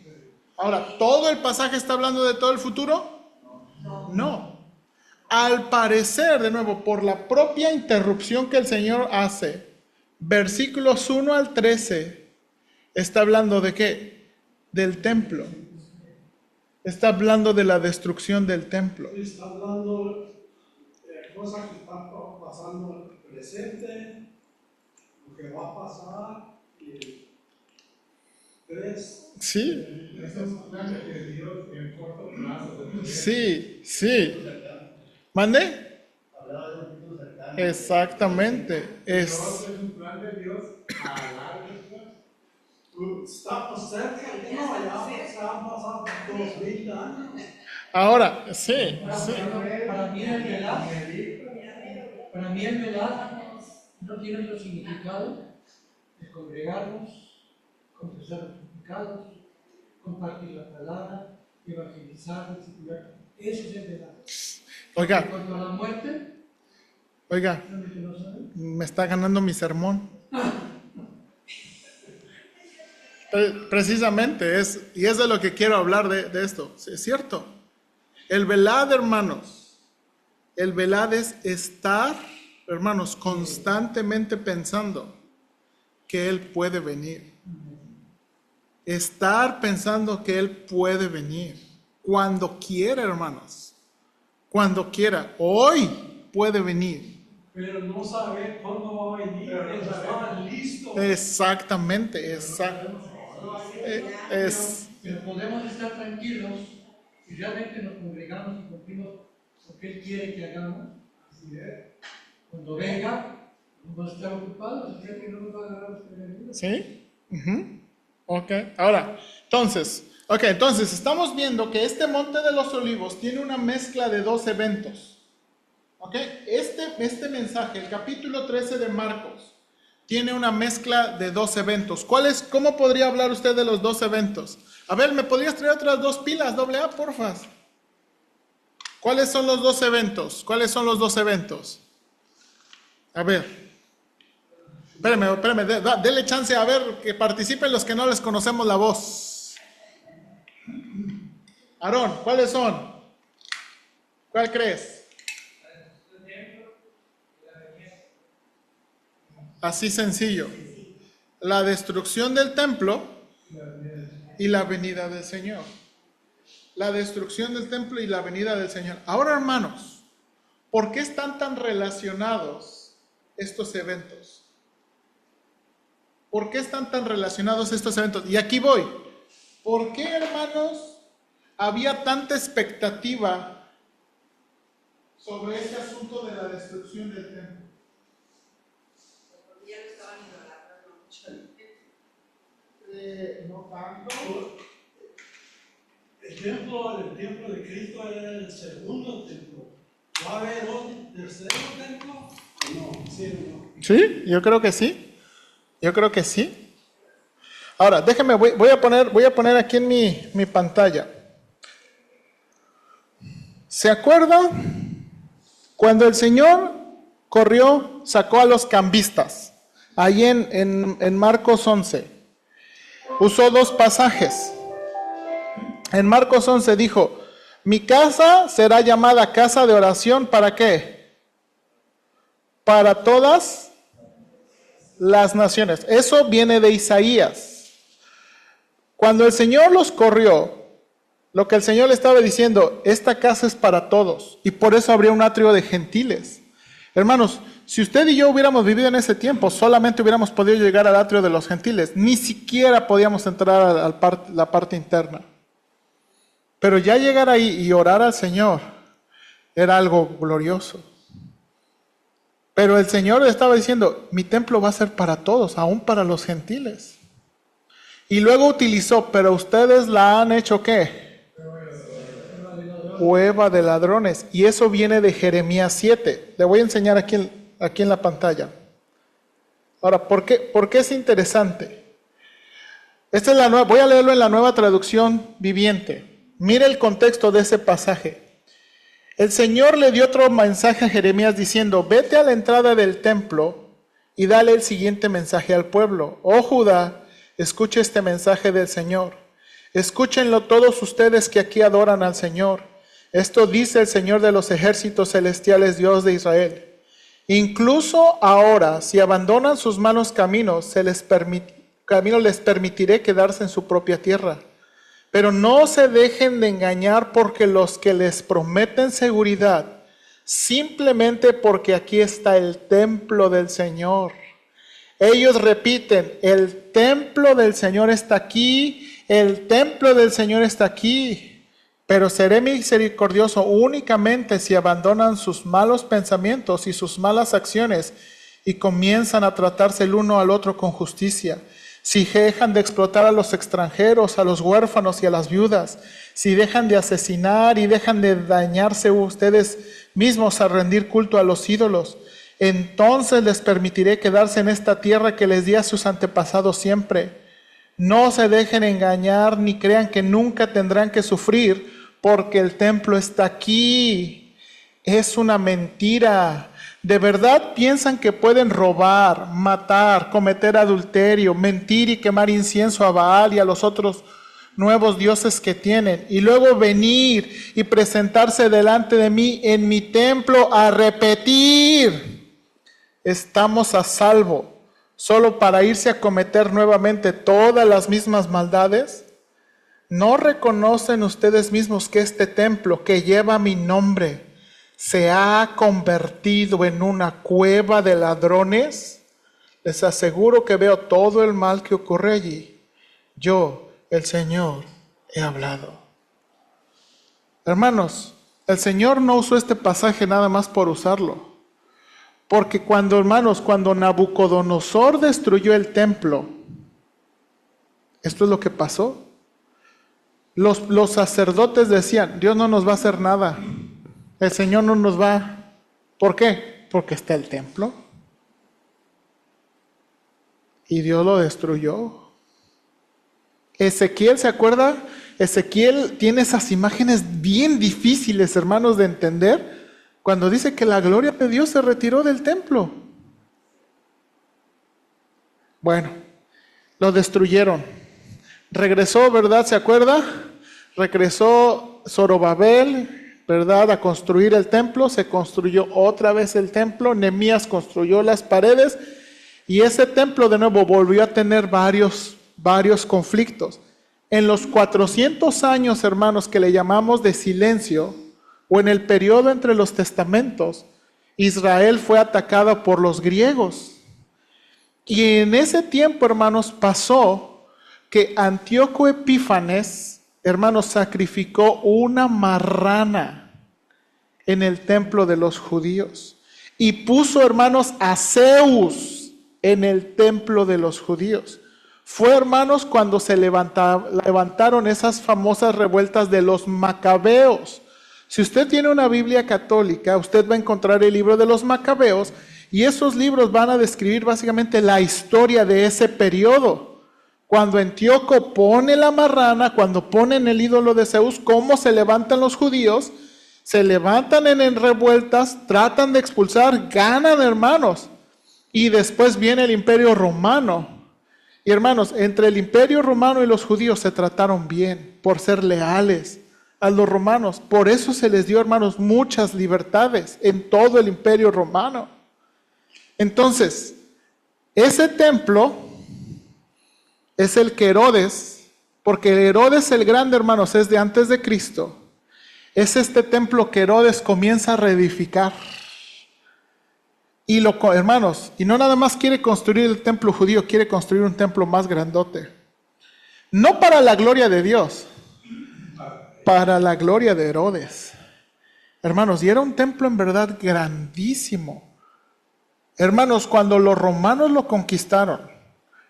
Ahora, ¿todo el pasaje está hablando de todo el futuro? No. Al parecer, de nuevo, por la propia interrupción que el Señor hace, versículos 1 al 13, está hablando de ¿qué? Del templo. Está hablando de la destrucción del templo. Está hablando de cosas que están pasando en el presente, lo que va a pasar y el 3. Sí, Ese es un plan de Dios en corto plazo. sí. ¿Mande? Hablaba de un futuro cercano. Exactamente. Es un plan de Dios a largo plazo. Estamos cerca, no, ya han pasado 2000 años. Ahora, sí. Para mí el velad no tiene otro significado de congregarnos, confesar los pecados, compartir la palabra, evangelizar, discipular. Eso es el velad. Oiga, En cuanto a la muerte, realmente no saben. me está ganando mi sermón. Precisamente, y es de lo que quiero hablar de esto. Sí, es cierto. El velad, hermanos, el velad es estar, hermanos, constantemente pensando que Él puede venir. Estar pensando que Él puede venir. Cuando quiera, hermanos. Cuando quiera. Hoy puede venir. Pero no sabe cuándo va a venir, estaban listos. Exactamente, Pero podemos estar tranquilos si realmente nos congregamos y cumplimos lo que Él quiere que hagamos. Así es. Cuando venga, vamos a estar ocupados, o sea que no nos va a agarrar los prevenidos. ¿Sí? Ok, ahora, entonces estamos viendo que este Monte de los Olivos tiene una mezcla de dos eventos. Ok, este mensaje, el capítulo 13 de Marcos, tiene una mezcla de dos eventos. ¿Cómo podría hablar usted de los dos eventos? A ver, ¿me podrías traer otras dos pilas, AA, porfa? ¿Cuáles son los dos eventos? A ver. Espérame, dele chance a ver que participen los que no les conocemos la voz. Aarón, ¿cuáles son? ¿Cuál crees? Así sencillo. La destrucción del templo y la venida del Señor. La destrucción del templo y la venida del Señor. Ahora, hermanos, ¿por qué están tan relacionados estos eventos? ¿Por qué están tan relacionados estos eventos? Y aquí voy. ¿Por qué, hermanos, había tanta expectativa sobre este asunto de la destrucción del templo? Porque ya lo estaban idolatrando mucho. No tanto. El templo de Cristo era el segundo templo. ¿Va a haber un tercer templo? No, sí o no. Sí, yo creo que sí. Yo creo que sí. Ahora, déjenme, voy a poner aquí en mi pantalla. ¿Se acuerdan? Cuando el Señor corrió, sacó a los cambistas, ahí en Marcos 11, usó dos pasajes. En Marcos 11 dijo, mi casa será llamada casa de oración, ¿para qué? Para todas las naciones. Eso viene de Isaías. Cuando el Señor los corrió, lo que el Señor le estaba diciendo, esta casa es para todos, y por eso habría un atrio de gentiles. Hermanos, si usted y yo hubiéramos vivido en ese tiempo, solamente hubiéramos podido llegar al atrio de los gentiles, ni siquiera podíamos entrar a la parte interna. Pero ya llegar ahí y orar al Señor era algo glorioso. Pero el Señor le estaba diciendo, mi templo va a ser para todos, aún para los gentiles. Y luego utilizó, pero ustedes la han hecho ¿qué? Cueva de ladrones. Y eso viene de Jeremías 7. Le voy a enseñar aquí en la pantalla. Ahora, ¿por qué es interesante? Esta es la nueva, voy a leerlo en la Nueva Traducción Viviente. Mire el contexto de ese pasaje. El Señor le dio otro mensaje a Jeremías diciendo, vete a la entrada del templo y dale el siguiente mensaje al pueblo. Oh Judá, escuche este mensaje del Señor. Escúchenlo todos ustedes que aquí adoran al Señor. Esto dice el Señor de los ejércitos celestiales, Dios de Israel. Incluso ahora, si abandonan sus malos caminos, les permitiré quedarse en su propia tierra. Pero no se dejen de engañar porque los que les prometen seguridad, simplemente porque aquí está el templo del Señor. Ellos repiten, el templo del Señor está aquí, el templo del Señor está aquí. Pero seré misericordioso únicamente si abandonan sus malos pensamientos y sus malas acciones y comienzan a tratarse el uno al otro con justicia. Si dejan de explotar a los extranjeros, a los huérfanos y a las viudas, si dejan de asesinar y dejan de dañarse ustedes mismos a rendir culto a los ídolos, entonces les permitiré quedarse en esta tierra que les di a sus antepasados siempre. No se dejen engañar ni crean que nunca tendrán que sufrir porque el templo está aquí. Es una mentira. ¿De verdad piensan que pueden robar, matar, cometer adulterio, mentir y quemar incienso a Baal y a los otros nuevos dioses que tienen, y luego venir y presentarse delante de mí en mi templo a repetir, estamos a salvo, solo para irse a cometer nuevamente todas las mismas maldades? ¿No reconocen ustedes mismos que este templo que lleva mi nombre se ha convertido en una cueva de ladrones? Les aseguro que veo todo el mal que ocurre allí. Yo, el Señor, he hablado. Hermanos, el Señor no usó este pasaje nada más por usarlo. Porque cuando Nabucodonosor destruyó el templo, esto es lo que pasó. Los sacerdotes decían, Dios no nos va a hacer nada. El Señor no nos va. ¿Por qué? Porque está el templo. Y Dios lo destruyó. Ezequiel, ¿se acuerda? Ezequiel tiene esas imágenes bien difíciles, hermanos, de entender, cuando dice que la gloria de Dios se retiró del templo. Bueno, lo destruyeron. Regresó, ¿verdad? ¿Se acuerda? Regresó Zorobabel, ¿verdad?, a construir el templo. Se construyó otra vez el templo. Nehemías construyó las paredes y ese templo de nuevo volvió a tener varios conflictos. En los 400 años, hermanos, que le llamamos de silencio, o en el periodo entre los testamentos, Israel fue atacada por los griegos. Y en ese tiempo, hermanos, pasó que Antíoco Epífanes, hermanos, sacrificó una marrana en el templo de los judíos. Y puso, hermanos, a Zeus en el templo de los judíos. Fue, hermanos, cuando se levantaron esas famosas revueltas de los macabeos. Si usted tiene una Biblia católica, usted va a encontrar el libro de los macabeos, y esos libros van a describir básicamente la historia de ese periodo. Cuando Antíoco pone la marrana, cuando ponen el ídolo de Zeus, cómo se levantan los judíos, se levantan en revueltas, tratan de expulsar, ganan, hermanos. Y después viene el Imperio Romano. Y hermanos, entre el Imperio Romano y los judíos se trataron bien, por ser leales a los romanos. Por eso se les dio, hermanos, muchas libertades en todo el Imperio Romano. Entonces, ese templo es el que Herodes, porque Herodes el Grande, hermanos, es de antes de Cristo. Es este templo que Herodes comienza a reedificar. Y hermanos, y no nada más quiere construir el templo judío, quiere construir un templo más grandote. No para la gloria de Dios, para la gloria de Herodes. Hermanos, y era un templo en verdad grandísimo. Hermanos, cuando los romanos lo conquistaron,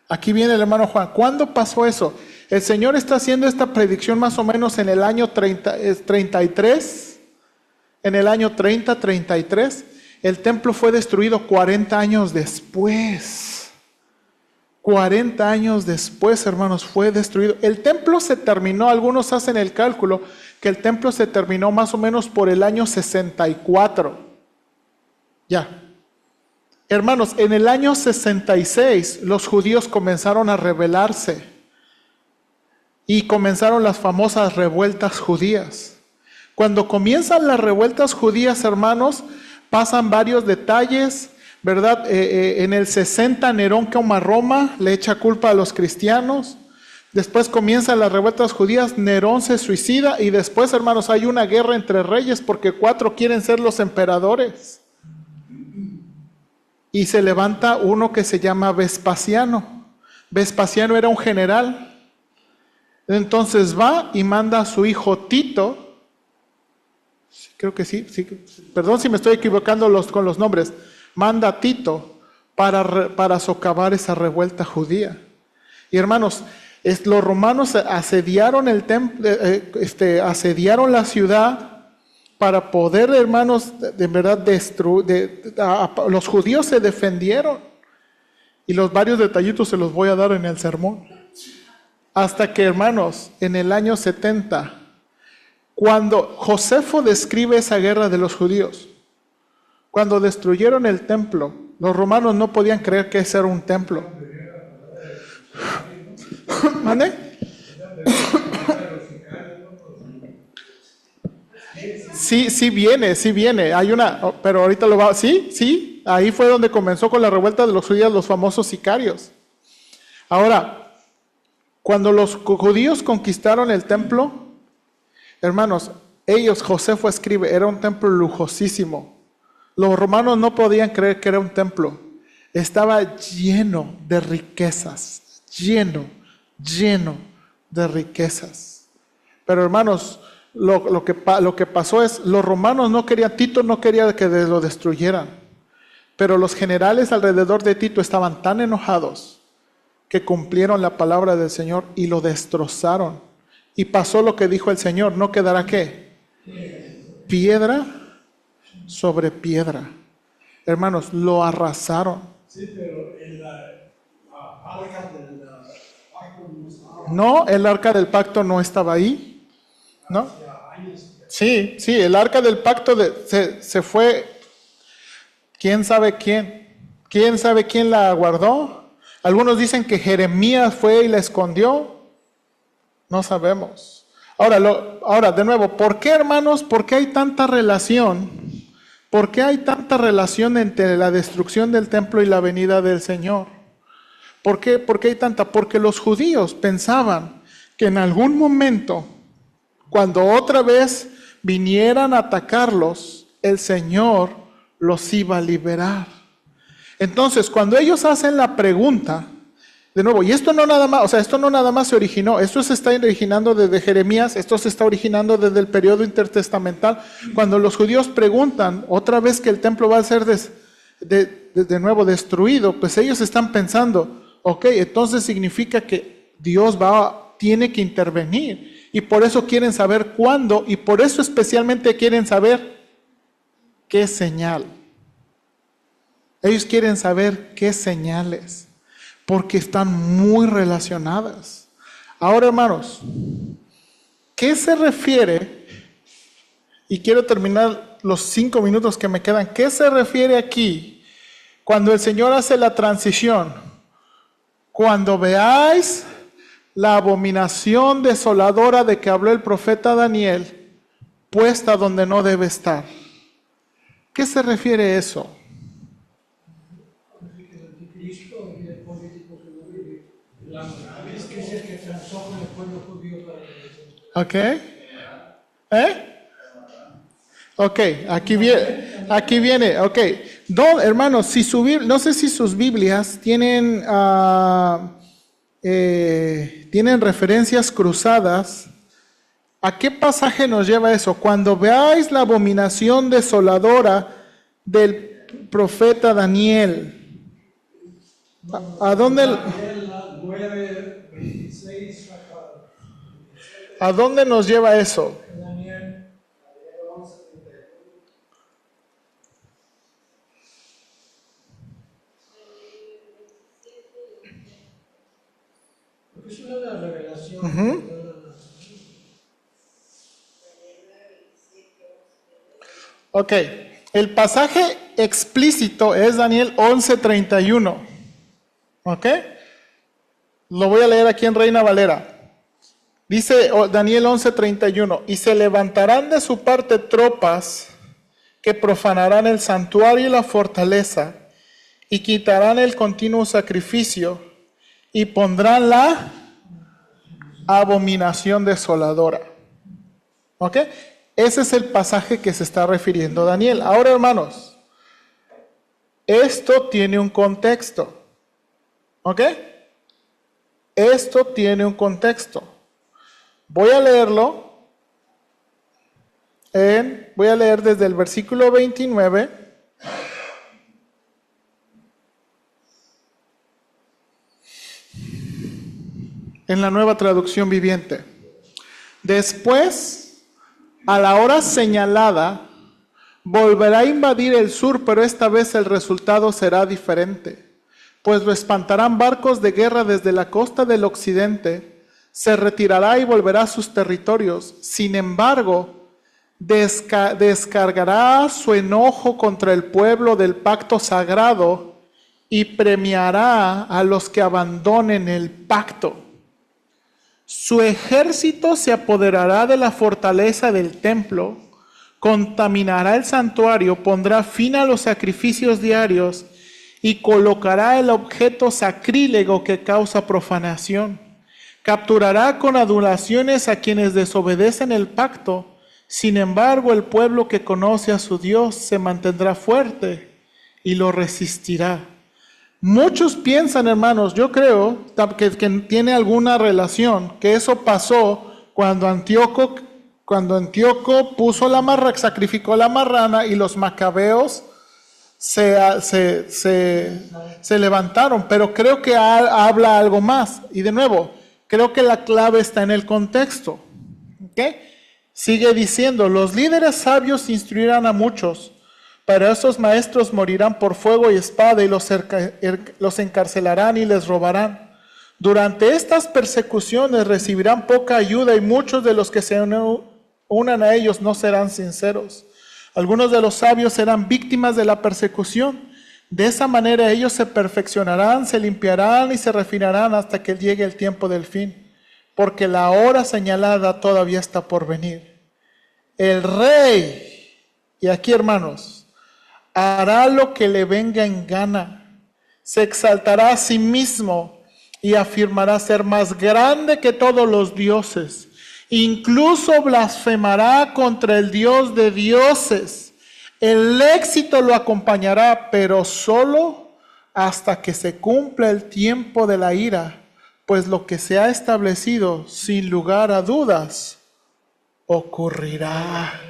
aquí viene el hermano Juan, ¿cuándo pasó eso? El Señor está haciendo esta predicción más o menos en el año 33, en el año 33. El templo fue destruido 40 años después. 40 años después, hermanos, fue destruido. El templo se terminó, algunos hacen el cálculo, que el templo se terminó más o menos por el año 64. Ya. Hermanos, en el año 66 los judíos comenzaron a rebelarse y comenzaron las famosas revueltas judías. Cuando comienzan las revueltas judías, hermanos, pasan varios detalles, ¿verdad? En el 60 Nerón quema Roma, le echa culpa a los cristianos. Después comienzan las revueltas judías, Nerón se suicida y después, hermanos, hay una guerra entre reyes porque 4 quieren ser los emperadores. Y se levanta uno que se llama Vespasiano. Vespasiano era un general. Entonces va y manda a su hijo Tito. Creo que sí, perdón si me estoy equivocando con los nombres. Manda a Tito para socavar esa revuelta judía. Y hermanos, los romanos asediaron el templo, asediaron la ciudad para poder, hermanos, de verdad los judíos se defendieron. Y los varios detallitos se los voy a dar en el sermón. Hasta que, hermanos, en el año 70, cuando Josefo describe esa guerra de los judíos, cuando destruyeron el templo, los romanos no podían creer que ese era un templo. ¿Mande? Sí viene. Hay una, pero ahorita lo va. Sí. Ahí fue donde comenzó con la revuelta de los judíos, los famosos sicarios. Ahora, cuando los judíos conquistaron el templo, hermanos, Josefo escribe, era un templo lujosísimo. Los romanos no podían creer que era un templo. Estaba lleno de riquezas, lleno de riquezas. Pero hermanos, lo que pasó es, los romanos no querían, Tito no quería que lo destruyeran. Pero los generales alrededor de Tito estaban tan enojados que cumplieron la palabra del Señor y lo destrozaron. Y pasó lo que dijo el Señor, ¿no quedará qué? Piedra sobre piedra. Hermanos, lo arrasaron. Sí, pero en la arca del pacto no estaba. No, el arca del pacto no estaba ahí. ¿No? Sí, el arca del pacto se fue. ¿Quién sabe quién? ¿Quién sabe quién la guardó? Algunos dicen que Jeremías fue y la escondió. No sabemos. Ahora, de nuevo, ¿por qué, hermanos? ¿Por qué hay tanta relación? ¿Por qué hay tanta relación entre la destrucción del templo y la venida del Señor? ¿Por qué hay tanta? Porque los judíos pensaban que en algún momento, cuando otra vez vinieran a atacarlos, el Señor los iba a liberar. Entonces, cuando ellos hacen la pregunta, de nuevo, y esto no nada más, o sea, esto no nada más se originó, esto se está originando desde Jeremías, esto se está originando desde el periodo intertestamental, cuando los judíos preguntan otra vez que el templo va a ser de nuevo destruido, pues ellos están pensando, ok, entonces significa que Dios tiene que intervenir, y por eso quieren saber cuándo, y por eso especialmente quieren saber qué señal. Ellos quieren saber qué señales, porque están muy relacionadas. Ahora, hermanos, ¿qué se refiere? Y quiero terminar los 5 minutos que me quedan. ¿Qué se refiere aquí cuando el Señor hace la transición? Cuando veáis la abominación desoladora de que habló el profeta Daniel, puesta donde no debe estar. ¿Qué se refiere eso? El anticristo y el político que lo vive. Es que es el que transforma el pueblo judío para que Ok, aquí viene, ok. Hermanos, no sé si sus Biblias tienen referencias cruzadas. ¿A qué pasaje nos lleva eso? Cuando veáis la abominación desoladora del profeta Daniel. ¿A dónde? Daniel 9, 26 ¿A dónde nos lleva eso? Daniel. Porque es una de las revelaciones. Ok, el pasaje explícito es Daniel 11:31. Ok, lo voy a leer aquí en Reina Valera. Dice Daniel 11:31, y se levantarán de su parte tropas que profanarán el santuario y la fortaleza, y quitarán el continuo sacrificio, y pondrán la abominación desoladora. ¿Ok? Ese es el pasaje que se está refiriendo Daniel. Ahora, hermanos, esto tiene un contexto. ¿Ok? Esto tiene un contexto. Voy a leerlo. Voy a leer desde el versículo 29. En la Nueva Traducción Viviente. Después, a la hora señalada, volverá a invadir el sur, pero esta vez el resultado será diferente, pues lo espantarán barcos de guerra desde la costa del occidente, se retirará y volverá a sus territorios. Sin embargo, descargará su enojo contra el pueblo del pacto sagrado y premiará a los que abandonen el pacto. Su ejército se apoderará de la fortaleza del templo, contaminará el santuario, pondrá fin a los sacrificios diarios y colocará el objeto sacrílego que causa profanación. Capturará con adulaciones a quienes desobedecen el pacto. Sin embargo, el pueblo que conoce a su Dios se mantendrá fuerte y lo resistirá. Muchos piensan, hermanos, yo creo que tiene alguna relación, que eso pasó cuando Antíoco sacrificó la marrana y los macabeos se levantaron, pero creo que habla algo más. Y de nuevo, creo que la clave está en el contexto. ¿Okay? Sigue diciendo, los líderes sabios instruirán a muchos, pero esos maestros morirán por fuego y espada y los encarcelarán y les robarán. Durante estas persecuciones recibirán poca ayuda y muchos de los que se unan a ellos no serán sinceros. Algunos de los sabios serán víctimas de la persecución. De esa manera ellos se perfeccionarán, se limpiarán y se refinarán hasta que llegue el tiempo del fin, porque la hora señalada todavía está por venir. El rey, y aquí hermanos, hará lo que le venga en gana, se exaltará a sí mismo y afirmará ser más grande que todos los dioses. Incluso blasfemará contra el Dios de dioses. El éxito lo acompañará, pero solo hasta que se cumpla el tiempo de la ira, pues lo que se ha establecido, sin lugar a dudas, ocurrirá.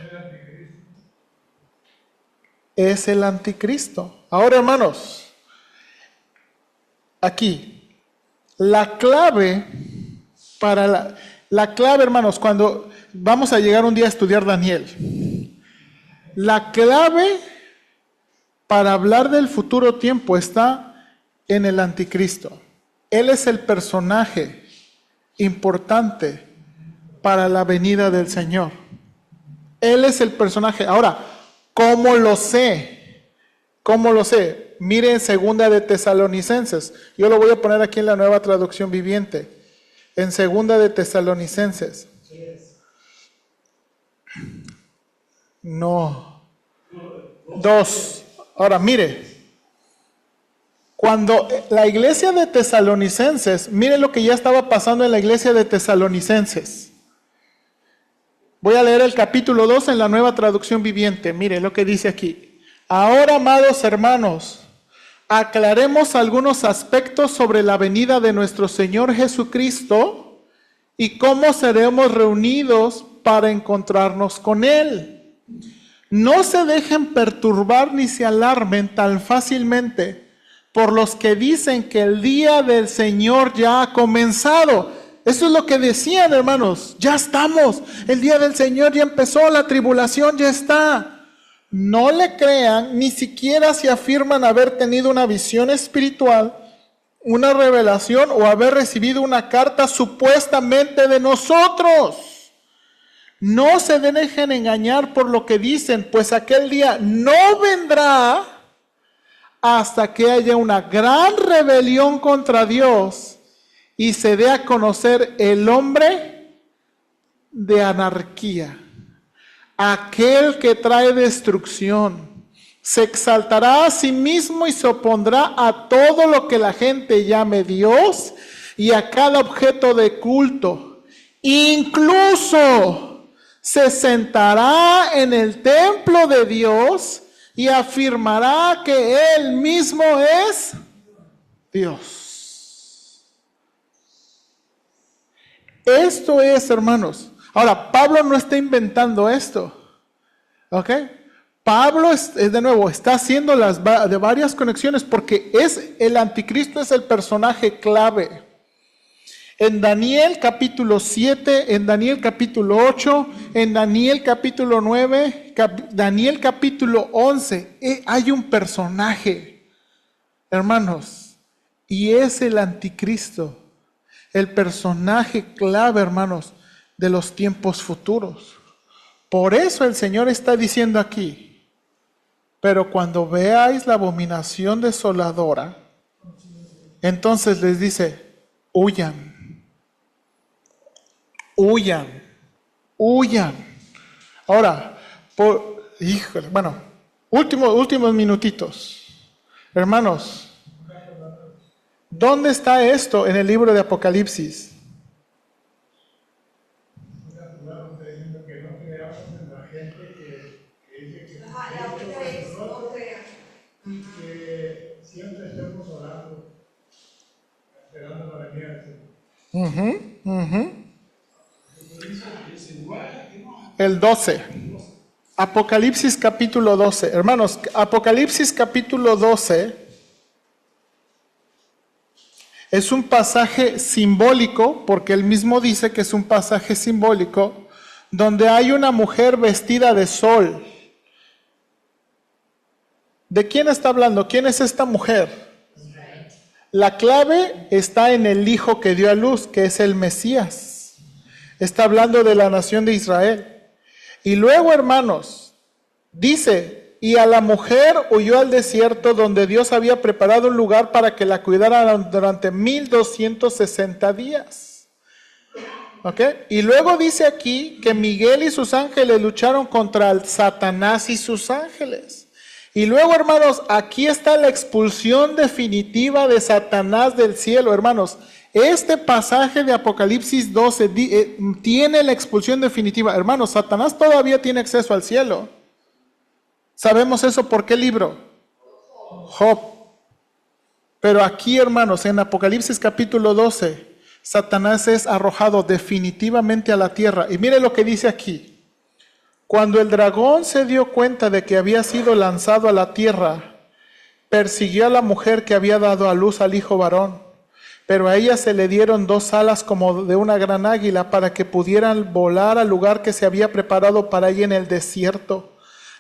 Es el anticristo. Ahora, hermanos, aquí, la clave para la clave, hermanos, cuando vamos a llegar un día a estudiar Daniel, la clave para hablar del futuro tiempo está en el anticristo. Él es el personaje importante para la venida del Señor. Él es el personaje. Ahora, ¿cómo lo sé? ¿Cómo lo sé? Miren segunda de Tesalonicenses. Yo lo voy a poner aquí en la Nueva Traducción Viviente. En segunda de Tesalonicenses. No. 2. Ahora, mire. Cuando la iglesia de Tesalonicenses, mire lo que ya estaba pasando en la iglesia de Tesalonicenses. Voy a leer el capítulo 2 en la Nueva Traducción Viviente. Mire lo que dice aquí. Ahora, amados hermanos, aclaremos algunos aspectos sobre la venida de nuestro Señor Jesucristo y cómo seremos reunidos para encontrarnos con Él. No se dejen perturbar ni se alarmen tan fácilmente por los que dicen que el día del Señor ya ha comenzado. Eso es lo que decían, hermanos. Ya estamos. El día del Señor ya empezó. La tribulación ya está. No le crean, ni siquiera si afirman haber tenido una visión espiritual, una revelación o haber recibido una carta supuestamente de nosotros. No se dejen engañar por lo que dicen, pues aquel día no vendrá hasta que haya una gran rebelión contra Dios y se dé a conocer el hombre de anarquía, aquel que trae destrucción. Se exaltará a sí mismo y se opondrá a todo lo que la gente llame Dios y a cada objeto de culto. Incluso se sentará en el templo de Dios y afirmará que Él mismo es Dios. Esto es, hermanos. Ahora, Pablo no está inventando esto. ¿Ok? Pablo, de nuevo, está haciendo de varias conexiones porque el anticristo es el personaje clave. En Daniel capítulo 7, en Daniel capítulo 8, en Daniel capítulo 9, Daniel capítulo 11, hay un personaje, hermanos, y es el anticristo, el personaje clave, hermanos, de los tiempos futuros. Por eso el Señor está diciendo aquí, pero cuando veáis la abominación desoladora, entonces les dice, huyan. Huyan, huyan. Ahora, últimos minutitos. Hermanos, ¿dónde está esto en el libro de Apocalipsis? Que siempre estemos orando, esperando la venida del Señor. El 12. Apocalipsis capítulo 12. Hermanos, Apocalipsis capítulo 12 es un pasaje simbólico, porque él mismo dice que es un pasaje simbólico, donde hay una mujer vestida de sol. ¿De quién está hablando? ¿Quién es esta mujer? La clave está en el hijo que dio a luz, que es el Mesías. Está hablando de la nación de Israel. Y luego, hermanos, dice, y a la mujer huyó al desierto donde Dios había preparado un lugar para que la cuidara durante 1260 días. ¿Ok? Y luego dice aquí que Miguel y sus ángeles lucharon contra el Satanás y sus ángeles. Y luego, hermanos, aquí está la expulsión definitiva de Satanás del cielo, hermanos. Este pasaje de Apocalipsis 12 tiene la expulsión definitiva. Hermanos, Satanás todavía tiene acceso al cielo. ¿Sabemos eso por qué libro? Job. Pero aquí, hermanos, en Apocalipsis capítulo 12, Satanás es arrojado definitivamente a la tierra. Y mire lo que dice aquí. Cuando el dragón se dio cuenta de que había sido lanzado a la tierra, persiguió a la mujer que había dado a luz al hijo varón. Pero a ella se le dieron 2 alas como de una gran águila para que pudieran volar al lugar que se había preparado para ella en el desierto.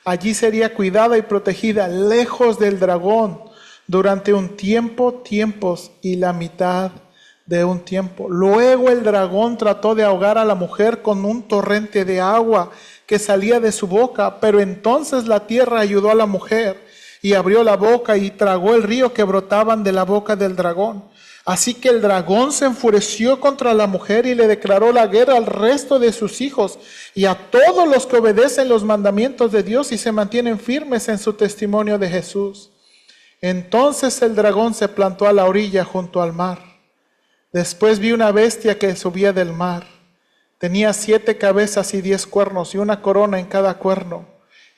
Allí sería cuidada y protegida lejos del dragón durante un tiempo, tiempos y la mitad de un tiempo. Luego el dragón trató de ahogar a la mujer con un torrente de agua que salía de su boca, pero entonces la tierra ayudó a la mujer y abrió la boca y tragó el río que brotaban de la boca del dragón. Así que el dragón se enfureció contra la mujer y le declaró la guerra al resto de sus hijos y a todos los que obedecen los mandamientos de Dios y se mantienen firmes en su testimonio de Jesús. Entonces el dragón se plantó a la orilla junto al mar. Después vi una bestia que subía del mar. Tenía 7 cabezas y 10 cuernos y una corona en cada cuerno.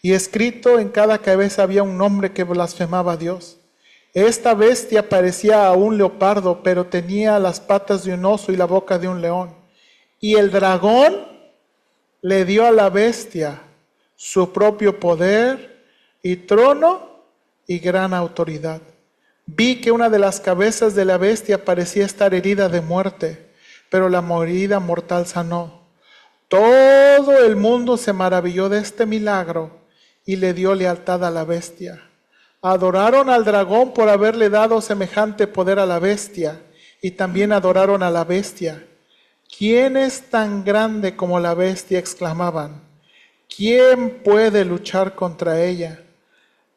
Y escrito en cada cabeza había un nombre que blasfemaba a Dios. Esta bestia parecía a un leopardo, pero tenía las patas de un oso y la boca de un león. Y el dragón le dio a la bestia su propio poder y trono y gran autoridad. Vi que una de las cabezas de la bestia parecía estar herida de muerte, pero la herida mortal sanó. Todo el mundo se maravilló de este milagro y le dio lealtad a la bestia. Adoraron al dragón por haberle dado semejante poder a la bestia, y también adoraron a la bestia. ¿Quién es tan grande como la bestia?, exclamaban. ¿Quién puede luchar contra ella?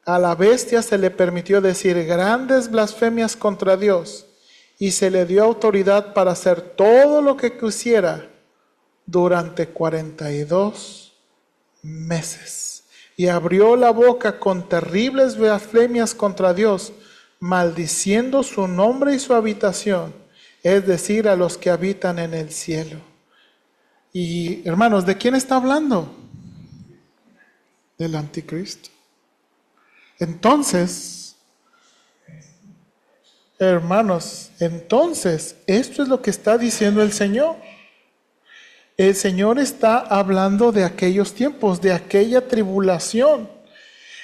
A la bestia se le permitió decir grandes blasfemias contra Dios, y se le dio autoridad para hacer todo lo que quisiera durante 42 meses. Y abrió la boca con terribles blasfemias contra Dios, maldiciendo su nombre y su habitación, es decir, a los que habitan en el cielo. Y hermanos, ¿de quién está hablando? Del anticristo. Entonces, hermanos, esto es lo que está diciendo el Señor. El Señor está hablando de aquellos tiempos, de aquella tribulación.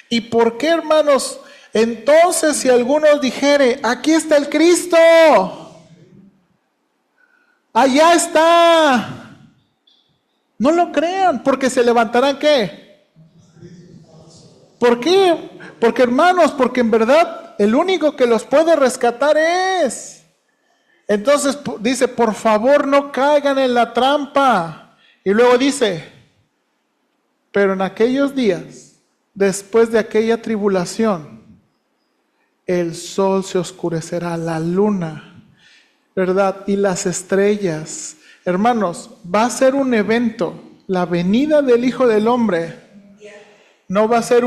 ¿Y por qué, hermanos? Entonces, si alguno dijere, aquí está el Cristo, allá está, no lo crean, porque se levantarán, ¿qué? ¿Por qué? Porque, hermanos, porque en verdad el único que los puede rescatar es... Entonces dice, por favor no caigan en la trampa. Y luego dice, pero en aquellos días, después de aquella tribulación, el sol se oscurecerá, la luna, ¿verdad? Y las estrellas. Hermanos, va a ser un evento, la venida del Hijo del Hombre. No va a ser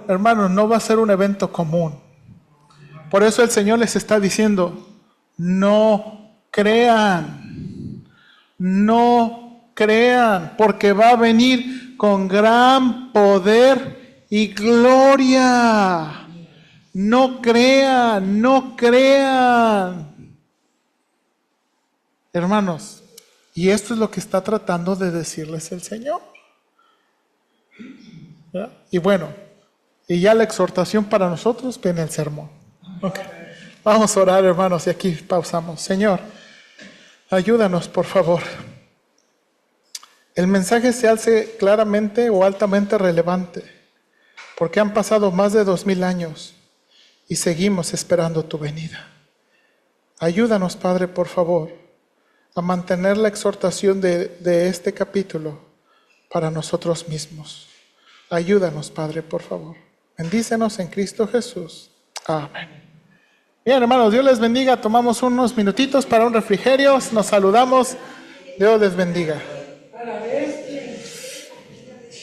hermanos, no va a ser un evento común. Por eso el Señor les está diciendo, no crean, porque va a venir con gran poder y gloria. No crean. Hermanos, y esto es lo que está tratando de decirles el Señor. ¿Ya? Y bueno, y ya la exhortación para nosotros viene el sermón. Okay. Vamos a orar, hermanos, y aquí pausamos. Señor, ayúdanos, por favor. El mensaje se hace claramente o altamente relevante, porque han pasado más de 2000 años y seguimos esperando tu venida. Ayúdanos, Padre, por favor, a mantener la exhortación de este capítulo para nosotros mismos. Ayúdanos, Padre, por favor. Bendícenos en Cristo Jesús. Amén. Bien, hermanos, Dios les bendiga. Tomamos unos minutitos para un refrigerio. Nos saludamos. Dios les bendiga.